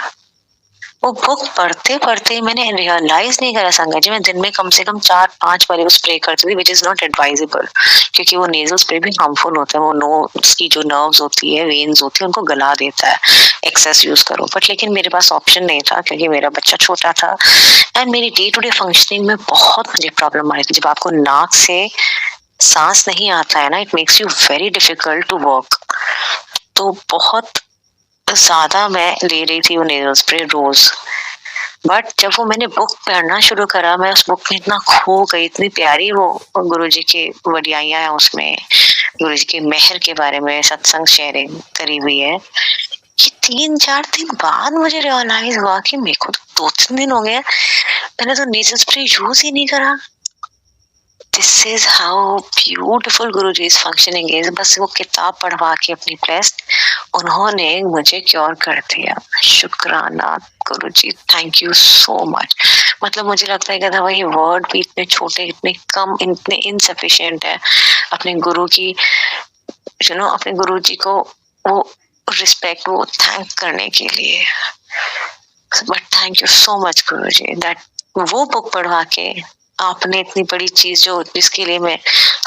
Speaker 1: वो बुक पढ़ते पढ़ते मैंने रियलाइज नहीं करा संगत जी, मैं दिन में कम से कम 4-5 बार स्प्रे करती थी, विच इज नॉट एडवाइजेबल, क्योंकि वो नेजल स्प्रे भी हार्मफुल होता है। वो नोज की जो नर्व्स होती है, वेन्स होती है, उनको गला देता है एक्सेस यूज करो। बट लेकिन मेरे पास ऑप्शन नहीं था क्योंकि मेरा बच्चा छोटा था एंड मेरी डे टू डे फंक्शनिंग में बहुत मुझे प्रॉब्लम आ रही थी। जब आपको नाक से सांस नहीं आता है ना, it makes you very difficult to work. तो बहुत ज्यादा मैं ले रही थी वो नेजल स्प्रे रोज। बट जब वो मैंने बुक पढ़ना शुरू करा, मैं उस बुक में इतना खो गई, इतनी प्यारी वो गुरुजी की वडियाइयां हैं उसमें, गुरुजी के मेहर के बारे में सत्संग शेयरिंग करी हुई है। ये 3-4 दिन बाद मुझे रियलाइज हुआ कि मेरे को तो 2-3 दिन हो गए मैंने तो नेजल स्प्रे यूज ही नहीं करा। This is how beautiful Guruji is functioning is. बस वो किताब पढ़वा के अपनी ब्लेस्ड उन्होंने मुझे क्योर कर दिया। शुक्राना गुरुजी, थैंक यू सो मच। मतलब मुझे लगता है कि वही वर्ड भी इतने छोटे, इतने कम, इतने इनसफिशिएंट है अपने गुरु की, यू नो, अपने गुरुजी को वो रिस्पेक्ट, वो थैंक करने के लिए। But thank you so much Guruji that वो बुक पढ़वा के आपने इतनी बड़ी चीज जो जिसके लिए मैं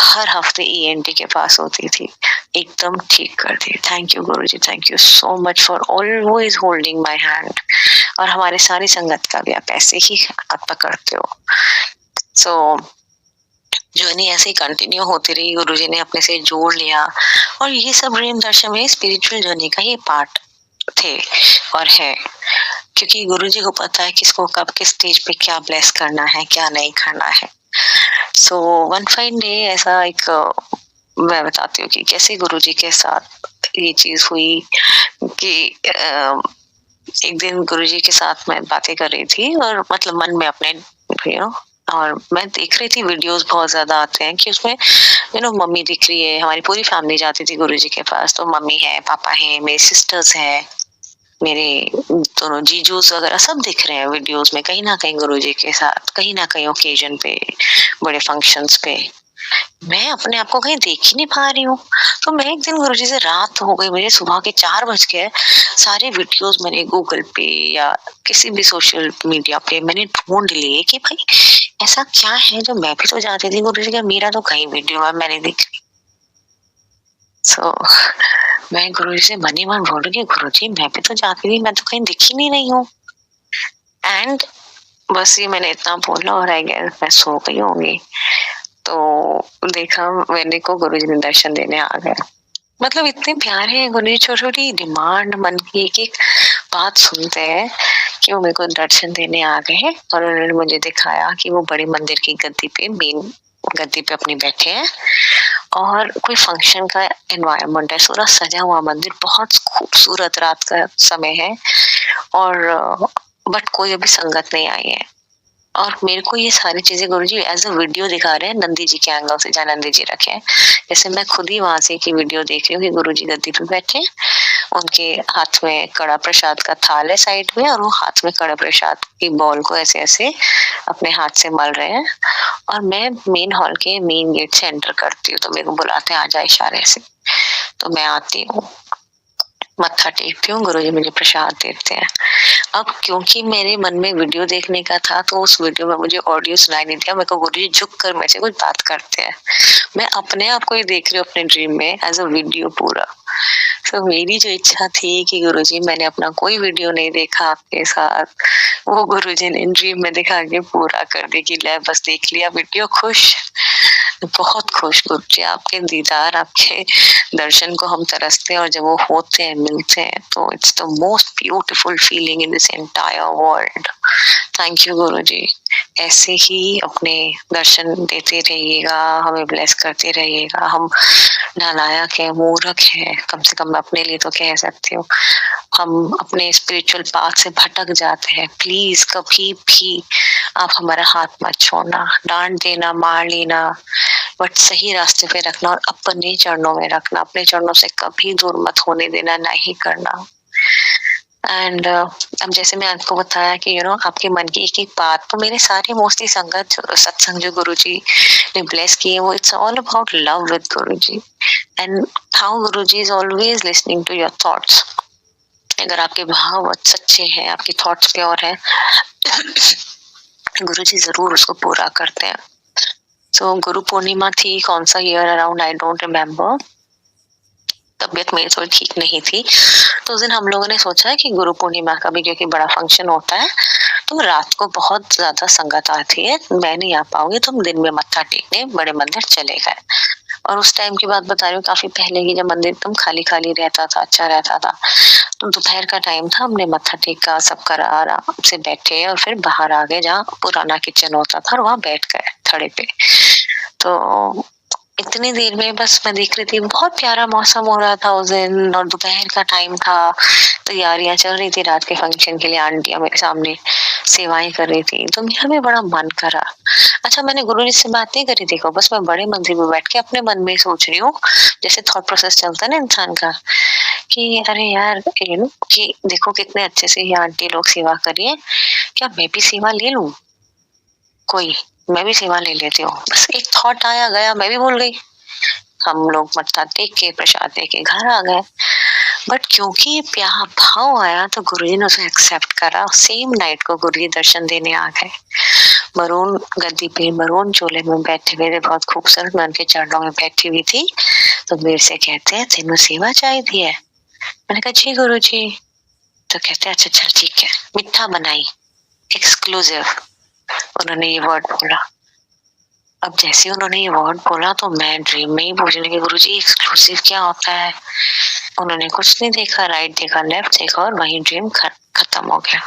Speaker 1: हर हफ्ते ईएनटी के पास होती थी एकदम ठीक कर दी। Thank you Guruji, thank you so much for always holding my hand. और हमारे सारी संगत का भी आप ऐसे ही हाथ पकड़ते हो। सो जर्नी ऐसे ही कंटिन्यू होती रही, गुरुजी ने अपने से जोड़ लिया। और ये सब ड्रीम दर्शन में स्पिरिचुअल जर्नी का ये पार्ट थे और है, क्योंकि गुरुजी को पता है किसको कब किस स्टेज पे क्या ब्लेस करना है, क्या नहीं करना है। सो वन फाइन डे ऐसा एक मैं बताती हूँ कि कैसे गुरुजी के साथ ये चीज हुई कि एक दिन गुरुजी के साथ मैं बातें कर रही थी और मतलब मन में अपने, यू नो, और मैं देख रही थी वीडियोस बहुत ज्यादा आते हैं कि उसमें, यू नो, मम्मी दिख रही है, हमारी पूरी फैमिली जाती थी गुरुजी के पास। तो मम्मी है, पापा है, मेरे सिस्टर्स है, मेरे दोनों जीजूस वगैरह सब दिख रहे हैं वीडियोस में, कहीं ना कहीं गुरुजी के साथ, कहीं ना कहीं ओकेजन पे, बड़े फंक्शंस पे। मैं अपने आप को कहीं देख ही नहीं पा रही हूँ। तो मैं एक दिन गुरुजी से, रात हो गई, मुझे सुबह के 4 बज गए, सारे वीडियोस मैंने गूगल पे या किसी भी सोशल मीडिया पे मैंने ढूंढ लिए कि भाई ऐसा क्या है जो मैं भी तो जानती थी गुरुजी का, मेरा तो कहीं वीडियो में मैंने देखी। सो मैं गुरुजी से मन ही मन बोल रही, गुरुजी मैं भी तो जानती थी, मैं तो कहीं दिख ही नहीं हूँ। एंड बस ये मैंने इतना बोला और आई गेस मैं सो गई होंगी। तो देखा मैंने को गुरुजी ने दर्शन देने आ गए। मतलब इतने प्यारे हैं गुरुजी, छोटी छोटी डिमांड, मन की एक एक बात सुनते हैं कि वो मेरे को दर्शन देने आ गए हैं। और उन्होंने मुझे दिखाया कि वो बड़े मंदिर की गद्दी पे, मेन गद्दी पे अपनी बैठे हैं और कोई फंक्शन का एनवायरनमेंट है, पूरा सजा हुआ मंदिर, बहुत खूबसूरत रात का समय है और बट कोई अभी संगत नहीं आई है। और मेरे को ये सारी चीजें गुरुजी एज अ वीडियो दिखा रहे हैं नंदी जी के एंगल से, जहाँ नंदी जी रखे हैं। जैसे मैं खुद ही वहां से की वीडियो देख रही हूँ कि गुरुजी गद्दी पे बैठे हैं, उनके हाथ में कड़ा प्रसाद का थाल है साइड में, और वो हाथ में कड़ा प्रसाद की बॉल को ऐसे ऐसे अपने हाथ से मल रहे हैं। और मैं मेन हॉल के मेन गेट से एंटर करती हूँ, तो मेरे को बुलाते हैं, आ जा इशारे से। तो मैं आती हूँ, मत्था टेकती हूँ, गुरुजी मुझे प्रसाद देते हैं। अब क्योंकि मेरे मन में वीडियो देखने का था, तो उस वीडियो में मुझे ऑडियो सुनाई नहीं दिया। मेरे को गुरुजी झुक कर मेरे से कुछ बात करते हैं। मैं अपने आप को ही देख रही हूँ अपने ड्रीम में एज अ वीडियो पूरा। तो मेरी जो इच्छा थी कि गुरुजी मैंने अपना कोई वीडियो नहीं देखा आपके साथ, वो गुरुजी ने ड्रीम में दिखा के पूरा कर दी कि ले बस देख लिया वीडियो, खुश। बहुत खुश गुरुजी, आपके दीदार, आपके दर्शन को हम तरसते हैं, और जब वो होते हैं, मिलते हैं, तो it's the most beautiful feeling in this entire world. Thank you Guruji, ऐसे ही अपने दर्शन देते रहिएगा, हमें ब्लेस करते रहिएगा। हम नालायक है, मूर्ख है, कम से कम मैं अपने लिए तो कह सकती हूँ, हम अपने स्पिरिचुअल पाथ से भटक जाते हैं। प्लीज कभी भी आप हमारा हाथ मत छोड़ना, डांट देना, मार लेना, बट सही रास्ते पे रखना और अपने चरणों में रखना, अपने चरणों से कभी दूर मत होने देना, नहीं करना। एंड अब जैसे मैं आपको बताया कि आपके मन की एक एक बात, तो मेरे सारे मोस्टली संगत सत्संग जो गुरुजी ने ब्लेस किए, वो it's all about love with Guruji and how Guruji is always listening to your thoughts. अगर आपके भाव सच्चे हैं, आपके थॉट्स प्योर हैं, गुरुजी जरूर उसको पूरा करते हैं। सो गुरु पूर्णिमा थी, कौन सा year around I don't remember. तबीयत मेरी थोड़ी ठीक नहीं थी, तो उस दिन हम लोगों ने सोचा है कि गुरु पूर्णिमा का भी क्योंकि बड़ा फंक्शन होता है, तो रात को बहुत ज्यादा संगत आती है, मैं नहीं आ पाऊंगी, तो हम दिन में मत्था टेकने बड़े मंदिर चले गए। और उस टाइम की बात बता रही हूँ, काफी पहले की, जब मंदिर एकदम खाली खाली रहता था, अच्छा रहता था। तो दोपहर का टाइम था, हमने मत्था टेका, सब करा, आराम से बैठे और फिर बाहर आ गए जहाँ पुराना किचन होता था, और वहां बैठ गए थड़े पे। तो इतनी देर में बस मैं देख रही थी, बहुत प्यारा मौसम हो रहा था उस दिन, और दोपहर का टाइम था, तैयारियां चल रही थी रात के फंक्शन के लिए, आंटियां मेरे सामने सेवाएं कर रही थी, तो मेरा भी बड़ा मन करा। अच्छा, मैंने गुरुजी से बात नहीं करी, देखो बस मैं बड़े मंदिर में बैठ के अपने मन में सोच रही हूँ, जैसे थॉट प्रोसेस चलता है ना इंसान का, कि अरे यार कि देखो कितने अच्छे से ये आंटी लोग सेवा करिए, क्या मैं भी सेवा ले लूं, कोई मैं भी सेवा ले लेती हूँ। बस एक थॉट आया, गया, मैं भी भूल गई। हम लोग मत्था टेक के प्रसाद दे के घर आ गए। बट क्योंकि ये प्यार भाव आया, तो गुरुजी ने उसे एक्सेप्ट करा। सेम नाइट को गुरुजी दर्शन देने आ गए, मरून गद्दी पे, मरून चोले में बैठे हुए थे, बहुत खूबसूरत, मैं उनके चरणों में बैठी हुई थी। तो मेरे से कहते हैं, तेनू सेवा चाहिए है? मैंने कहा जी गुरुजी। तो कहते हैं अच्छा चल ठीक है, मिठा बनाई, एक्सक्लूसिव। उन्होंने ये वर्ड बोला। अब जैसे उन्होंने ये वर्ड बोला, तो मैं ड्रीम में ही पूछने लगी, गुरुजी एक्सक्लूसिव क्या होता है? उन्होंने कुछ नहीं देखा, राइट देखा, लेफ्ट देखा, और वही ड्रीम खत्म हो गया।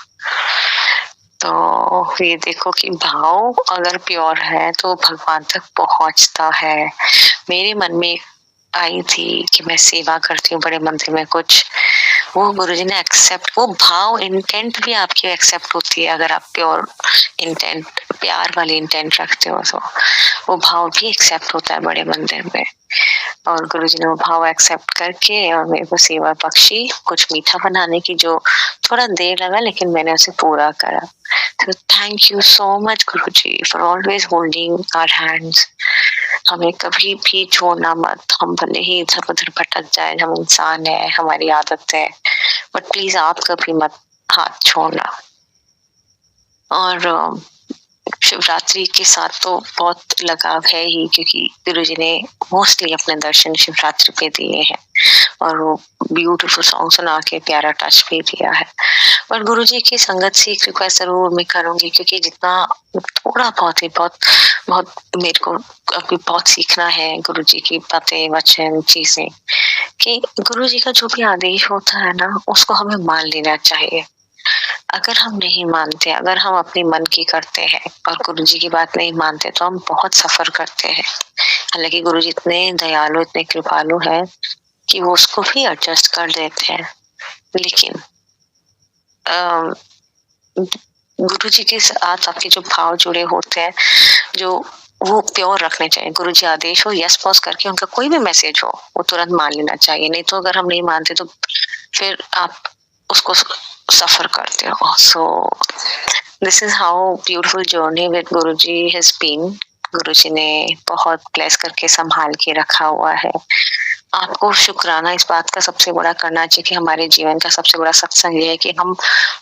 Speaker 1: तो ये देखो कि भाव अगर प्योर है तो भगवान तक पहुंचता है। मेरे मन में आई थी कि मैं सेवा करती हूँ बड़े मंदिर में कुछ, वो गुरुजी ने एक्सेप्ट, वो भाव इंटेंट भी आपकी एक्सेप्ट होती है, अगर आप प्योर इंटेंट, प्यार वाली इंटेंट रखते हो, तो वो भाव भी एक्सेप्ट होता है बड़े मंदिर में। और गुरुजी ने वो भाव एक्सेप्ट करके और मेरे को सेवा बख्शी, कुछ मीठा बनाने की, जो थोड़ा देर लगा लेकिन मैंने उसे पूरा करा। तो thank you so much Guruji for always holding our hands. हमें कभी भी छोड़ना मत, हम भले ही इधर उधर भटक जाए, हम इंसान है, हमारी आदत है, बट प्लीज आप कभी मत हाथ छोड़ना। और शिवरात्रि के साथ तो बहुत लगाव है ही, क्योंकि गुरुजी ने मोस्टली अपने दर्शन शिवरात्रि पे दिए हैं और वो ब्यूटीफुल सॉन्ग सुना के प्यारा टच भी दिया है। और गुरुजी की संगत से एक रिक्वेस्ट जरूर मैं करूंगी, क्योंकि जितना थोड़ा बहुत ही बहुत बहुत मेरे को अभी बहुत सीखना है गुरुजी की बातें, वचन, चीजें, कि गुरुजी का जो भी आदेश होता है ना, उसको हमें मान लेना चाहिए। अगर हम नहीं मानते, अगर हम अपनी मन की करते हैं और गुरुजी की बात नहीं मानते, तो हम बहुत सफर करते हैं। हालांकि गुरुजी इतने दयालु, इतने कृपालु हैं कि वो उसको भी एडजस्ट कर देते हैं, लेकिन गुरुजी के साथ आपके जो भाव जुड़े होते हैं, जो वो प्योर रखने चाहिए। गुरुजी आदेश हो, यस पॉज करके उनका कोई भी मैसेज हो, वो तुरंत मान लेना चाहिए। नहीं तो अगर हम नहीं मानते तो फिर आप उसको सफर करते हो। So this is how beautiful journey with Guruji has been. Guruji ने बहुत ब्लेस करके संभाल के रखा हुआ है। आपको शुक्राना इस बात का सबसे बड़ा करना चाहिए कि हमारे जीवन का सबसे बड़ा सत्संग ये है कि हम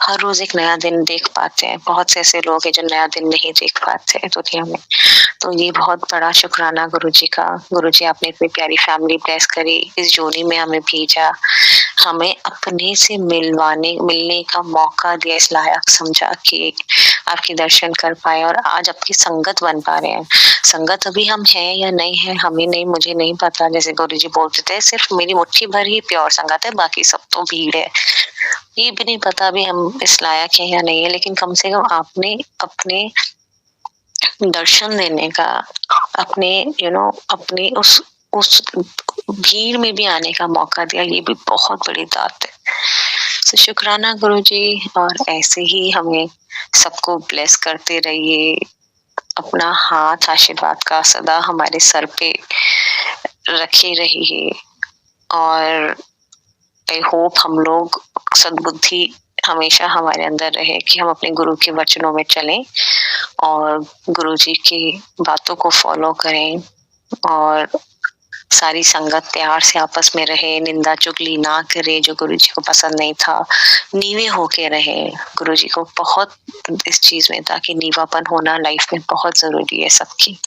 Speaker 1: हर रोज एक नया दिन देख पाते हैं। बहुत से ऐसे लोग हैं जो नया दिन नहीं देख पाते हैं दुनिया में, तो ये बहुत बड़ा शुक्राना गुरुजी का। गुरुजी आपने इतनी प्यारी फैमिली ब्लेस करी, इस जोनी में हमें भेजा, हमें अपने से मिलने का मौका दिया, इस लायक समझा कि आपके दर्शन कर पाए और आज आपकी संगत बन पा रहे हैं। संगत अभी हम हैं या नहीं है हमें नहीं, मुझे नहीं पता। जैसे गुरुजी बोलते थे, सिर्फ मेरी मुट्ठी भर ही प्योर संगत है, बाकी सब तो भीड़ है। ये भी नहीं पता अभी हम इस लायक हैं या नहीं है, लेकिन कम से कम आपने अपने दर्शन देने का, अपने अपने उस भीड़ में भी आने का मौका दिया, ये भी बहुत बड़ी दात है। तो शुक्राना गुरुजी, और ऐसे ही हमें सबको ब्लेस करते रहिए। अपना हाथ आशीर्वाद का सदा हमारे सर पे रखे रहिए, और आई होप हम लोग सद्बुद्धि हमेशा हमारे अंदर रहे कि हम अपने गुरु के वचनों में चलें और गुरुजी की बातों को फॉलो करें, और सारी संगत प्यार से आपस में रहे, निंदा चुगली ना करे जो गुरुजी को पसंद नहीं था, नीवे होके रहे। गुरुजी को बहुत इस चीज में था कि नीवापन होना लाइफ में बहुत जरूरी है सबकी,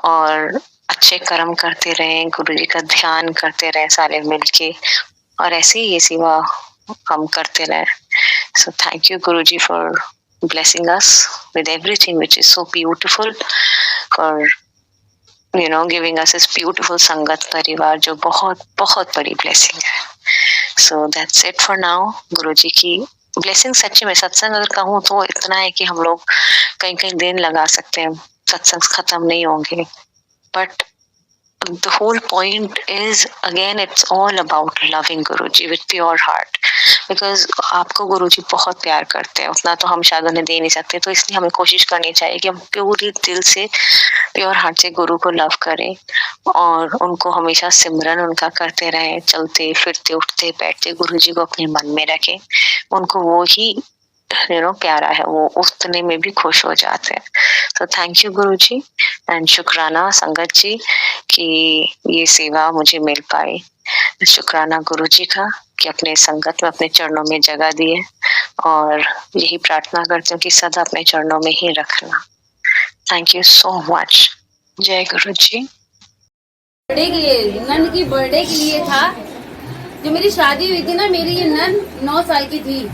Speaker 1: और अच्छे कर्म करते रहें, गुरुजी का ध्यान करते रहें सारे मिलके, और ऐसे ही ये सेवा हम करते रहें। सो thank you Guruji for blessing us with everything which is so beautiful, for giving us this beautiful संगत परिवार जो बहुत बहुत बड़ी blessing है। So that's it for now। गुरुजी की blessing सच्ची में, सत्संग अगर कहूँ तो इतना है कि हम लोग कहीं कहीं दिन लगा सकते हैं, सत्संग खत्म नहीं होंगे, but the whole point is, again, it's all about loving Guruji with pure heart, because आपको गुरुजी बहुत प्यार करते हैं, उतना तो हम शायद उन्हें दे नहीं सकते, तो इसलिए हमें कोशिश करनी चाहिए कि हम पूरी दिल से, प्योर हार्ट से गुरु को लव करें और उनको हमेशा सिमरन उनका करते रहें, चलते फिरते उठते बैठते गुरुजी को अपने मन में रखें। उनको वो ही प्यारा है, वो उतने में भी खुश हो जाते हैं। तो थैंक यू गुरुजी, एंड शुक्राना संगत जी कि ये सेवा मुझे मिल पाई। शुक्राना गुरुजी का कि अपने संगत में, अपने चरणों में जगह दिए, और यही प्रार्थना करती हूँ कि सदा अपने चरणों में ही रखना। Thank you so much. जय गुरुजी।
Speaker 2: बर्थडे के लिए, नन की बर्थडे के लिए था। जो मेरी शादी हुई थी ना, मेरी ये नन 9 साल की थी,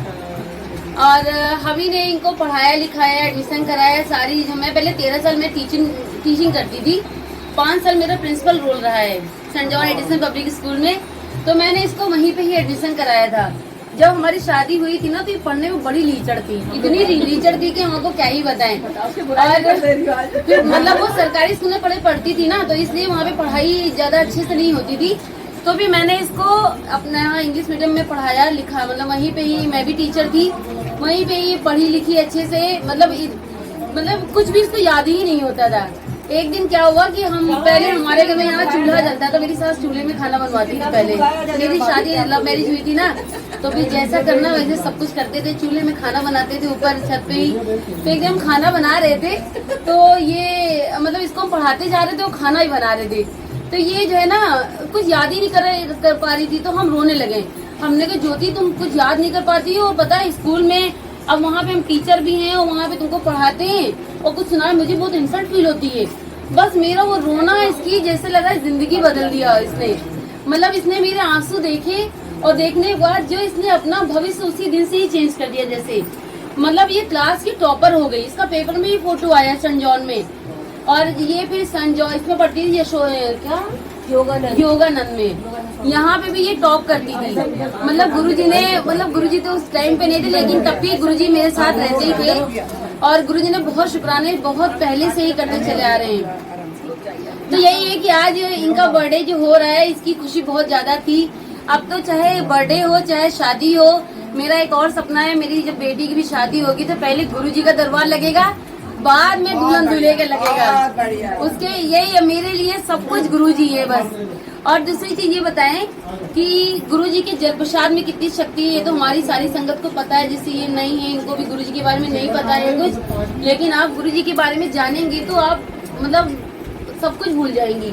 Speaker 2: और हमी ने इनको पढ़ाया लिखाया, एडमिशन कराया सारी। जो मैं पहले 13 साल में टीचिंग करती थी, 5 साल मेरा प्रिंसिपल रोल रहा है Saint John Edison public school में, तो मैंने इसको वहीं पे ही एडमिशन कराया था। जब हमारी शादी हुई थी ना, तो ये पढ़ने में बड़ी लीचड़ थी, इतनी लीचड़ थी कि हमको क्या ही बताएं। और मतलब वो सरकारी स्कूल में पढ़ती थी ना, तो इसलिए वहाँ पे पढ़ाई ज्यादा अच्छे से नहीं होती थी। तो भी मैंने इसको अपना इंग्लिश मीडियम में पढ़ाया लिखा, मतलब वहीं पे ही, मैं भी टीचर थी, वहीं पे ही पढ़ी लिखी अच्छे से। मतलब कुछ भी इसको याद ही नहीं होता था। एक दिन क्या हुआ कि हम पहले हमारे घर में यहाँ चूल्हा जलता था, मेरी सास चूल्हे में खाना बनवाती थी। पहले मेरी शादी लव मैरिज हुई थी ना, तो फिर जैसा करना वैसे सब कुछ करते थे, चूल्हे में खाना बनाते थे ऊपर छत पे ही। तो एक दिन हम खाना बना रहे थे, तो ये मतलब इसको हम पढ़ाते जा रहे थे, वो खाना ही बना रहे थे। तो ये जो है ना कुछ याद ही नहीं कर पा रही थी, तो हम रोने लगे। हमने कहा ज्योति तुम कुछ याद नहीं कर पाती हो, पता है स्कूल में अब वहाँ पे हम टीचर भी हैं और वहाँ पे तुमको पढ़ाते हैं और कुछ सुना, मुझे बहुत इंसल्ट फील होती है। बस मेरा वो रोना इसकी जैसे लगा जिंदगी बदल दिया इसने। मतलब इसने मेरे आंसू देखे और देखने के बाद जो इसने अपना भविष्य उसी दिन से ही चेंज कर दिया। जैसे मतलब ये क्लास की टॉपर हो गई, इसका पेपर में ही फोटो आया सन जॉन में। और ये फिर सन जॉन इसमें पढ़ती थी क्या योगानंद में, यहाँ पे भी ये टॉप करती थी। मतलब गुरुजी तो उस टाइम पे नहीं थे, लेकिन तब भी गुरुजी मेरे साथ रहते ही थे और गुरुजी ने बहुत शुक्राने बहुत पहले से ही करते चले आ रहे हैं। तो यही है कि आज इनका बर्थडे जो हो रहा है इसकी खुशी बहुत ज्यादा थी। अब तो चाहे बर्थडे हो चाहे शादी हो, मेरा एक और सपना है, मेरी जब बेटी की भी शादी होगी तो पहले गुरुजी का दरबार लगेगा, बाद में दुल्हन दूल्हे का लगेगा। उसके यही मेरे लिए सब कुछ गुरुजी है बस। और दूसरी चीज ये बताएं कि गुरुजी के जल प्रसाद में कितनी शक्ति है, ये तो हमारी सारी संगत को पता है, जिससे ये नहीं है इनको भी गुरुजी के बारे में नहीं पता है कुछ। लेकिन आप गुरुजी के बारे में जानेंगे तो आप मतलब सब कुछ भूल जाएंगी।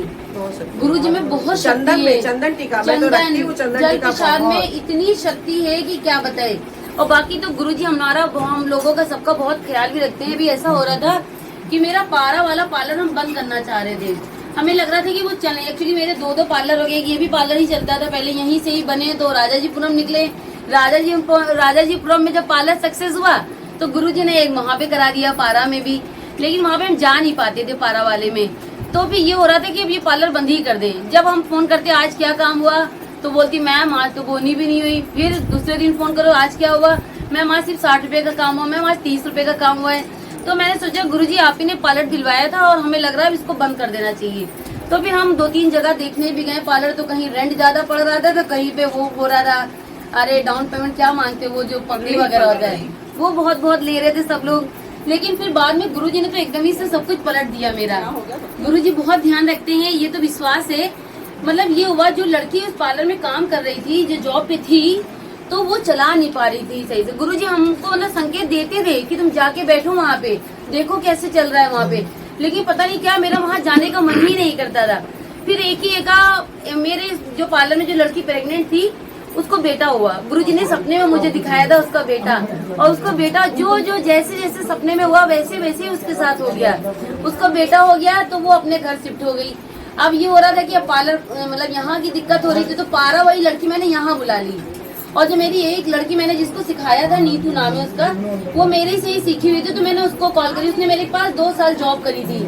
Speaker 2: गुरुजी में बहुत शक्ति है,
Speaker 3: चंदन टीका मैं तो रखती हूँ, चंदन
Speaker 2: जल
Speaker 3: टीका
Speaker 2: प्रसाद में इतनी शक्ति है कि क्या बताए। और बाकी तो गुरुजी हम लोगों का सबका बहुत ख्याल भी रखते हैं। भी ऐसा हो रहा था कि मेरा पारा वाला पार्लर हम बंद करना चाह रहे थे, हमें लग रहा था कि वो चले। एक्चुअली मेरे दो पार्लर हो गए, ये भी पार्लर ही चलता था पहले, यहीं से ही बने तो राजाजीपुरम निकले। राजाजीपुरम में जब पार्लर सक्सेस हुआ तो गुरुजी ने एक वहाँ पे करा दिया पारा में भी, लेकिन वहाँ पे हम जा नहीं पाते थे पारा वाले में। तो फिर ये हो रहा था कि अब ये पार्लर बंद ही कर दें। जब हम फोन करते आज क्या काम हुआ तो बोलती मैम आज तो बोनी भी नहीं हुई। फिर दूसरे दिन फोन करो आज क्या हुआ, मैम आज सिर्फ 60 रुपए का काम हुआ, मैम आज 30 रुपए का काम हुआ है। तो मैंने सोचा गुरुजी आप ही ने पार्लर दिलवाया था और हमें लग रहा है इसको बंद कर देना चाहिए। तो फिर हम 2-3 जगह देखने भी गए पार्लर, तो कहीं रेंट ज्यादा पड़ रहा था तो कहीं पे वो हो रहा था, अरे डाउन पेमेंट क्या मांगते वो जो पगड़ी वगैरह होता है वो बहुत ले रहे थे सब लोग। लेकिन फिर बाद में गुरुजी ने तो एकदम ही से सब कुछ पलट दिया मेरा। गुरुजी बहुत ध्यान रखते हैं, ये तो विश्वास है। मतलब ये हुआ जो लड़की उस पार्लर में काम कर रही थी, जो जॉब पे थी, तो वो चला नहीं पा रही थी सही से। गुरुजी हमको मतलब संकेत देते थे कि तुम जाके बैठो वहाँ पे, देखो कैसे चल रहा है वहाँ पे, लेकिन पता नहीं क्या मेरा वहाँ जाने का मन ही नहीं करता था। फिर एक मेरे जो पार्लर में जो लड़की प्रेग्नेंट थी उसको बेटा हुआ, गुरुजी ने सपने में मुझे दिखाया था उसका बेटा, और उसका बेटा जो जैसे सपने में हुआ वैसे वैसे उसके साथ हो गया। उसका बेटा हो गया तो वो अपने घर शिफ्ट हो गई। अब ये हो रहा था कि अब पार्लर मतलब यहाँ की दिक्कत हो रही थी, तो पारा वाली लड़की मैंने यहाँ बुला ली। और जो मेरी एक लड़की मैंने जिसको सिखाया था, नीतू नाम है उसका, वो मेरे से ही सीखी हुई थी, तो मैंने उसको कॉल करी। उसने मेरे पास 2 साल जॉब करी थी।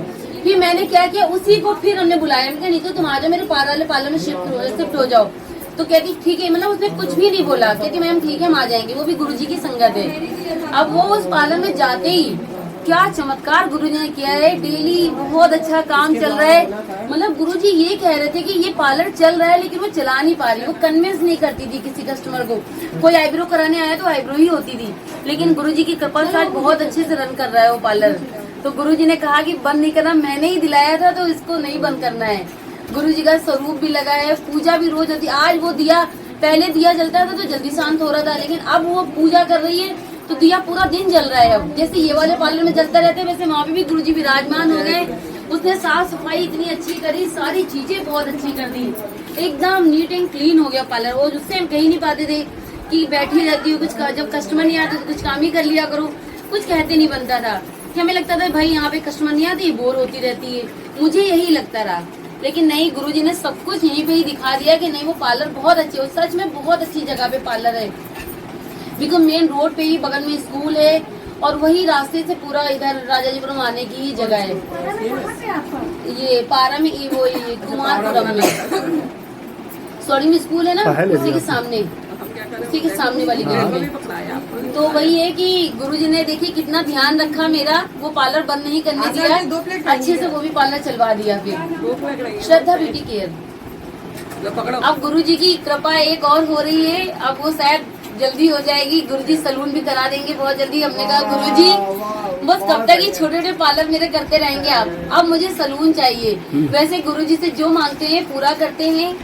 Speaker 2: फिर मैंने क्या किया, उसी को फिर हमने बुलाया, मैंने नीतू तुम आ जाओ मेरे पार्लर में शिफ्ट हो जाओ। तो कहती ठीक है, मतलब उसने कुछ भी नहीं बोला, कहती मैम ठीक है हम आ जाएंगे, वो भी गुरुजी की संगत है। अब वो उस पार्लर में जाते ही क्या चमत्कार गुरुजी ने किया है, डेली बहुत अच्छा काम चल रहा है। मतलब गुरुजी ये कह रहे थे कि ये पार्लर चल रहा है लेकिन वो चला नहीं पा रही, वो कन्विंस नहीं करती थी किसी कस्टमर को। कोई आईब्रो कराने आया तो आईब्रो ही होती थी, लेकिन गुरुजी की कृपा से आज बहुत अच्छे से रन कर रहा है वो पार्लर। तो गुरुजी ने कहा कि बंद नहीं करना, मैंने ही दिलाया था तो इसको नहीं बंद करना है। गुरुजी का स्वरूप भी लगा है, पूजा भी रोज होती। आज वो दिया, पहले दिया जलता था तो जल्दी शांत हो रहा था, लेकिन अब वो पूजा कर रही है तो दिया पूरा दिन जल रहा है। अब जैसे ये वाले पार्लर में जलता रहता है, वैसे वहाँ पे भी गुरुजी विराजमान हो गए। उसने साफ सफाई इतनी अच्छी करी, सारी चीजें बहुत अच्छी कर दी, एकदम नीट एंड क्लीन हो गया पार्लर। और उससे हम कहीं नहीं पाते थे कि बैठी रहती हूँ, कुछ जब कस्टमर नहीं आते तो कुछ काम ही कर लिया करो, कुछ कहते नहीं बनता था। कि हमें लगता था भाई यहाँ पे कस्टमर नहीं आती, बोर होती रहती है, मुझे यही लगता रहा। लेकिन नहीं, गुरुजी ने सब कुछ यहीं पे ही दिखा दिया कि नहीं वो पार्लर बहुत अच्छी है। सच में बहुत अच्छी जगह पे पार्लर है, बिल्कुल मेन रोड पे ही बगल में स्कूल है और वही रास्ते से पूरा इधर राजाजीपुरम आने की ही जगह है। ये पारा में वो कुमारपुरम में सॉरी में स्कूल है ना, उसी के सामने वाली गली में। तो वही है कि गुरुजी ने देखिए कितना ध्यान रखा मेरा, वो पार्लर बंद नहीं करने दिया, अच्छे से वो भी पार्लर चलवा दिया। फिर श्रद्धा ब्यूटी केयर, अब गुरुजी की कृपा एक और हो रही है, अब वो शायद जल्दी हो जाएगी। गुरुजी सलून भी करा देंगे बहुत जल्दी। हमने कहा गुरुजी बस कब तक ये छोटे छोटे पार्लर मेरे करते रहेंगे आप? अब मुझे सलून चाहिए। वैसे गुरुजी से जो मांगते हैं पूरा करते हैं।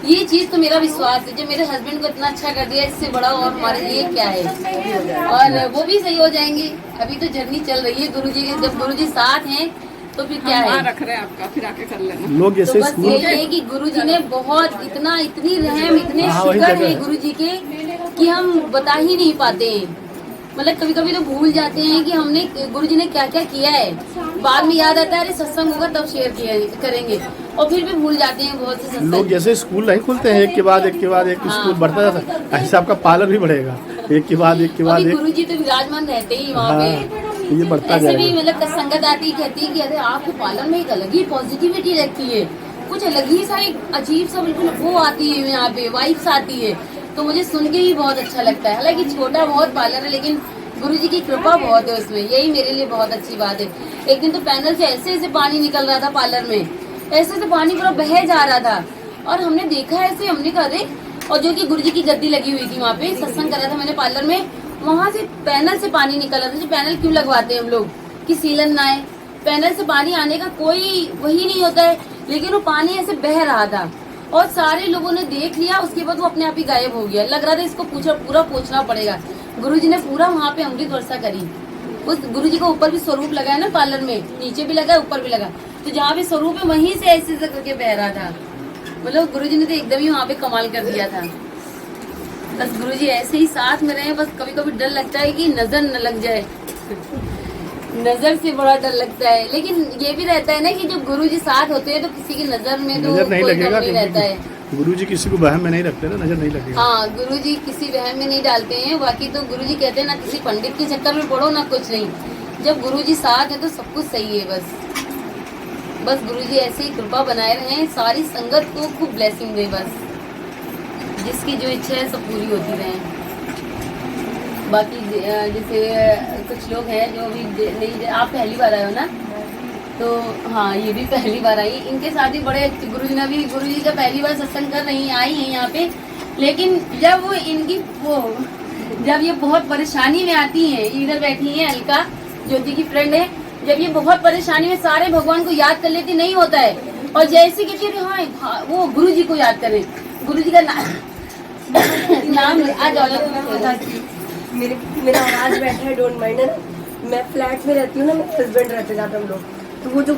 Speaker 2: ये चीज तो मेरा विश्वास है, जो मेरे हस्बैंड को इतना अच्छा कर दिया, इससे बड़ा और हमारे लिए क्या है। और वो भी सही हो जाएंगे। अभी तो जर्नी चल रही है गुरुजी के, जब गुरुजी साथ हैं तो फिर क्या है।
Speaker 3: रख रहे हैं आपका, फिर आके कर लेना।
Speaker 4: लोग
Speaker 2: तो
Speaker 4: जैसे
Speaker 2: बस
Speaker 4: स्कूल
Speaker 2: यही है कि गुरुजी ने बहुत इतनी रहम, इतने
Speaker 4: हाँ, वही
Speaker 2: शुक्र
Speaker 4: जगह
Speaker 2: है
Speaker 4: है।
Speaker 2: गुरुजी के कि हम बता ही नहीं पाते हैं। मतलब कभी कभी तो भूल जाते हैं कि हमने गुरुजी ने क्या क्या किया है। बाद में याद आता है अरे सत्संग होगा तब शेयर करेंगे, और फिर भी भूल जाते हैं बहुत से
Speaker 4: लोग
Speaker 2: सत्संग।
Speaker 4: जैसे स्कूल नहीं खुलते हैं एक के बाद एक स्कूल बढ़ता जाता है, ऐसे आपका पार्लर भी बढ़ेगा एक के बाद एक
Speaker 2: अभी गुरुजी तो विराजमान रहते ही वहाँ पे।
Speaker 4: ये बढ़ता
Speaker 2: ऐसे भी
Speaker 4: जाएगा।
Speaker 2: मतलब संगत आती कहती है कि अरे आपके पार्लर में एक अलग ही पॉजिटिविटी लगती है, कुछ अलग ही सा एक अजीब सा बिल्कुल वो आती है यहाँ पे, वाइब्स आती है। तो मुझे सुन के ही बहुत अच्छा लगता है। हालांकि छोटा बहुत पार्लर है, लेकिन गुरुजी की कृपा बहुत है उसमें, यही मेरे लिए बहुत अच्छी बात है। एक दिन तो पैनल से ऐसे ऐसे पानी निकल रहा था पार्लर में, ऐसे ऐसे पानी पूरा बह जा रहा था, और हमने देखा ऐसे, हमने कहा अरे। और जो कि गुरुजी की गद्दी लगी हुई थी वहाँ पे, सत्संग करा था मैंने पार्लर में, वहाँ से पैनल से पानी निकल रहा था। जो पैनल क्यों लगवाते हैं हम लोग कि सीलन ना आए, पैनल से पानी आने का कोई वही नहीं होता है, लेकिन वो पानी ऐसे बह रहा था और सारे लोगों ने देख लिया। उसके बाद वो अपने आप ही गायब हो गया। लग रहा था इसको पूरा पोंछना पड़ेगा। गुरुजी ने पूरा वहाँ पे अमृत वर्षा करी। उस गुरुजी का ऊपर भी स्वरूप लगा है ना पार्लर में, नीचे भी लगा ऊपर भी लगा, तो जहाँ पे स्वरूप है वहीं से ऐसे ऐसे करके बह रहा था। मतलब गुरुजी ने तो एकदम ही वहाँ पे कमाल कर दिया था। बस गुरुजी ऐसे ही साथ में रहे। बस कभी कभी डर लगता है कि नजर न लग जाए, नजर से बड़ा डर लगता है। लेकिन ये भी रहता है ना कि जब गुरुजी साथ होते हैं तो किसी की नजर में तो
Speaker 4: नजर नहीं
Speaker 2: कोई
Speaker 4: लगेगा,
Speaker 2: कम नहीं रहता है।
Speaker 4: गुरुजी किसी को वहम में नहीं रखते ना, नजर नहीं लगेगा।
Speaker 2: हाँ, गुरुजी किसी वहम में नहीं डालते हैं। बाकी तो गुरुजी कहते हैं ना किसी पंडित के चक्कर में पड़ो ना कुछ नहीं, जब गुरुजी साथ है तो सब कुछ सही है। बस गुरुजी ऐसे ही कृपा बनाए रहे, सारी संगत को खूब ब्लेसिंग दे, बस जिसकी जो इच्छा है सब पूरी होती रहे। बाकी जैसे कुछ लोग हैं जो अभी नहीं, आप पहली बार आए हो ना, तो हाँ ये भी पहली बार आई। इनके साथ भी बड़े गुरुजी ने भी, गुरुजी का पहली बार सत्संग कर रही आई हैं यहाँ पे। लेकिन जब वो इनकी जब ये बहुत परेशानी में आती हैं, इधर बैठी हैं अलका, ज्योति की फ्रेंड है, जब ये बहुत परेशानी में सारे भगवान को याद कर लेती नहीं होता है, और जैसे कहती है हाँ वो गुरुजी को याद करें, गुरुजी का नाम आ जाओ।
Speaker 3: मेरा आवाज बैठा है, डोंट माइंड है ना। मैं फ्लैट में रहती हूँ ना, मेरे हस्बैंड रहते जाते हम लोग, तो वो जो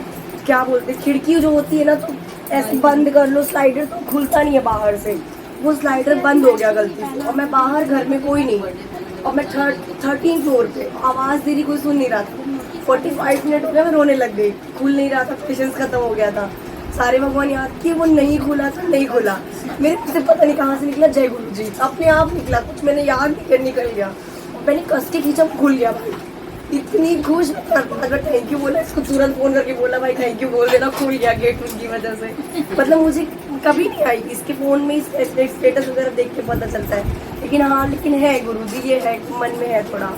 Speaker 3: क्या बोलते हैं खिड़की जो होती है ना, तो ऐसे बंद कर लो स्लाइडर, तो खुलता नहीं है बाहर से, वो स्लाइडर बंद हो गया गलती से। और मैं बाहर, घर में कोई नहीं, और मैं 13 फ्लोर पे आवाज दे रही, कोई सुन नहीं रहा था। 45 मिनट हो गया, मैं रोने लग गई, खुल नहीं रहा था, पेशेंस खत्म हो गया था। सारे भगवान याद किए, वो नहीं खुला था, नहीं खुला। मेरे से पता नहीं कहाँ से निकला जय गुरु जी, अपने आप निकला, कुछ मैंने याद नहीं कर, निकल गया। मैंने कष्टी खींचा, खुल गया भाई। इतनी खुश, अगर थैंक यू बोला, इसको तुरंत फोन करके बोला भाई थैंक यू बोल देना, खुल गया गेट उनकी वजह से। मतलब मुझे कभी नहीं आई, इसके फोन में स्टेटस वगैरह देख के पता चलता है। लेकिन हाँ, लेकिन है गुरुजी, ये है मन में है, थोड़ा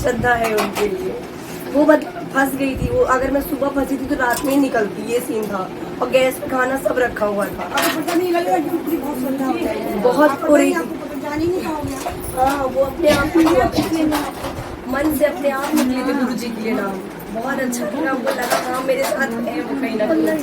Speaker 3: श्रद्धा है उनके लिए। वो फंस गई थी वो, अगर मैं सुबह फंसी थी तो रात में ही निकलती, ये सीन था। और गैस पे खाना सब रखा हुआ था, बहुत हो रही थी। हाँ, वो अपने आप मन से अपने आप निकले थे गुरुजी के लिए नाम। बहुत अच्छा लगा, वो लगा हाँ मेरे साथ है वो कहीं ना कहीं।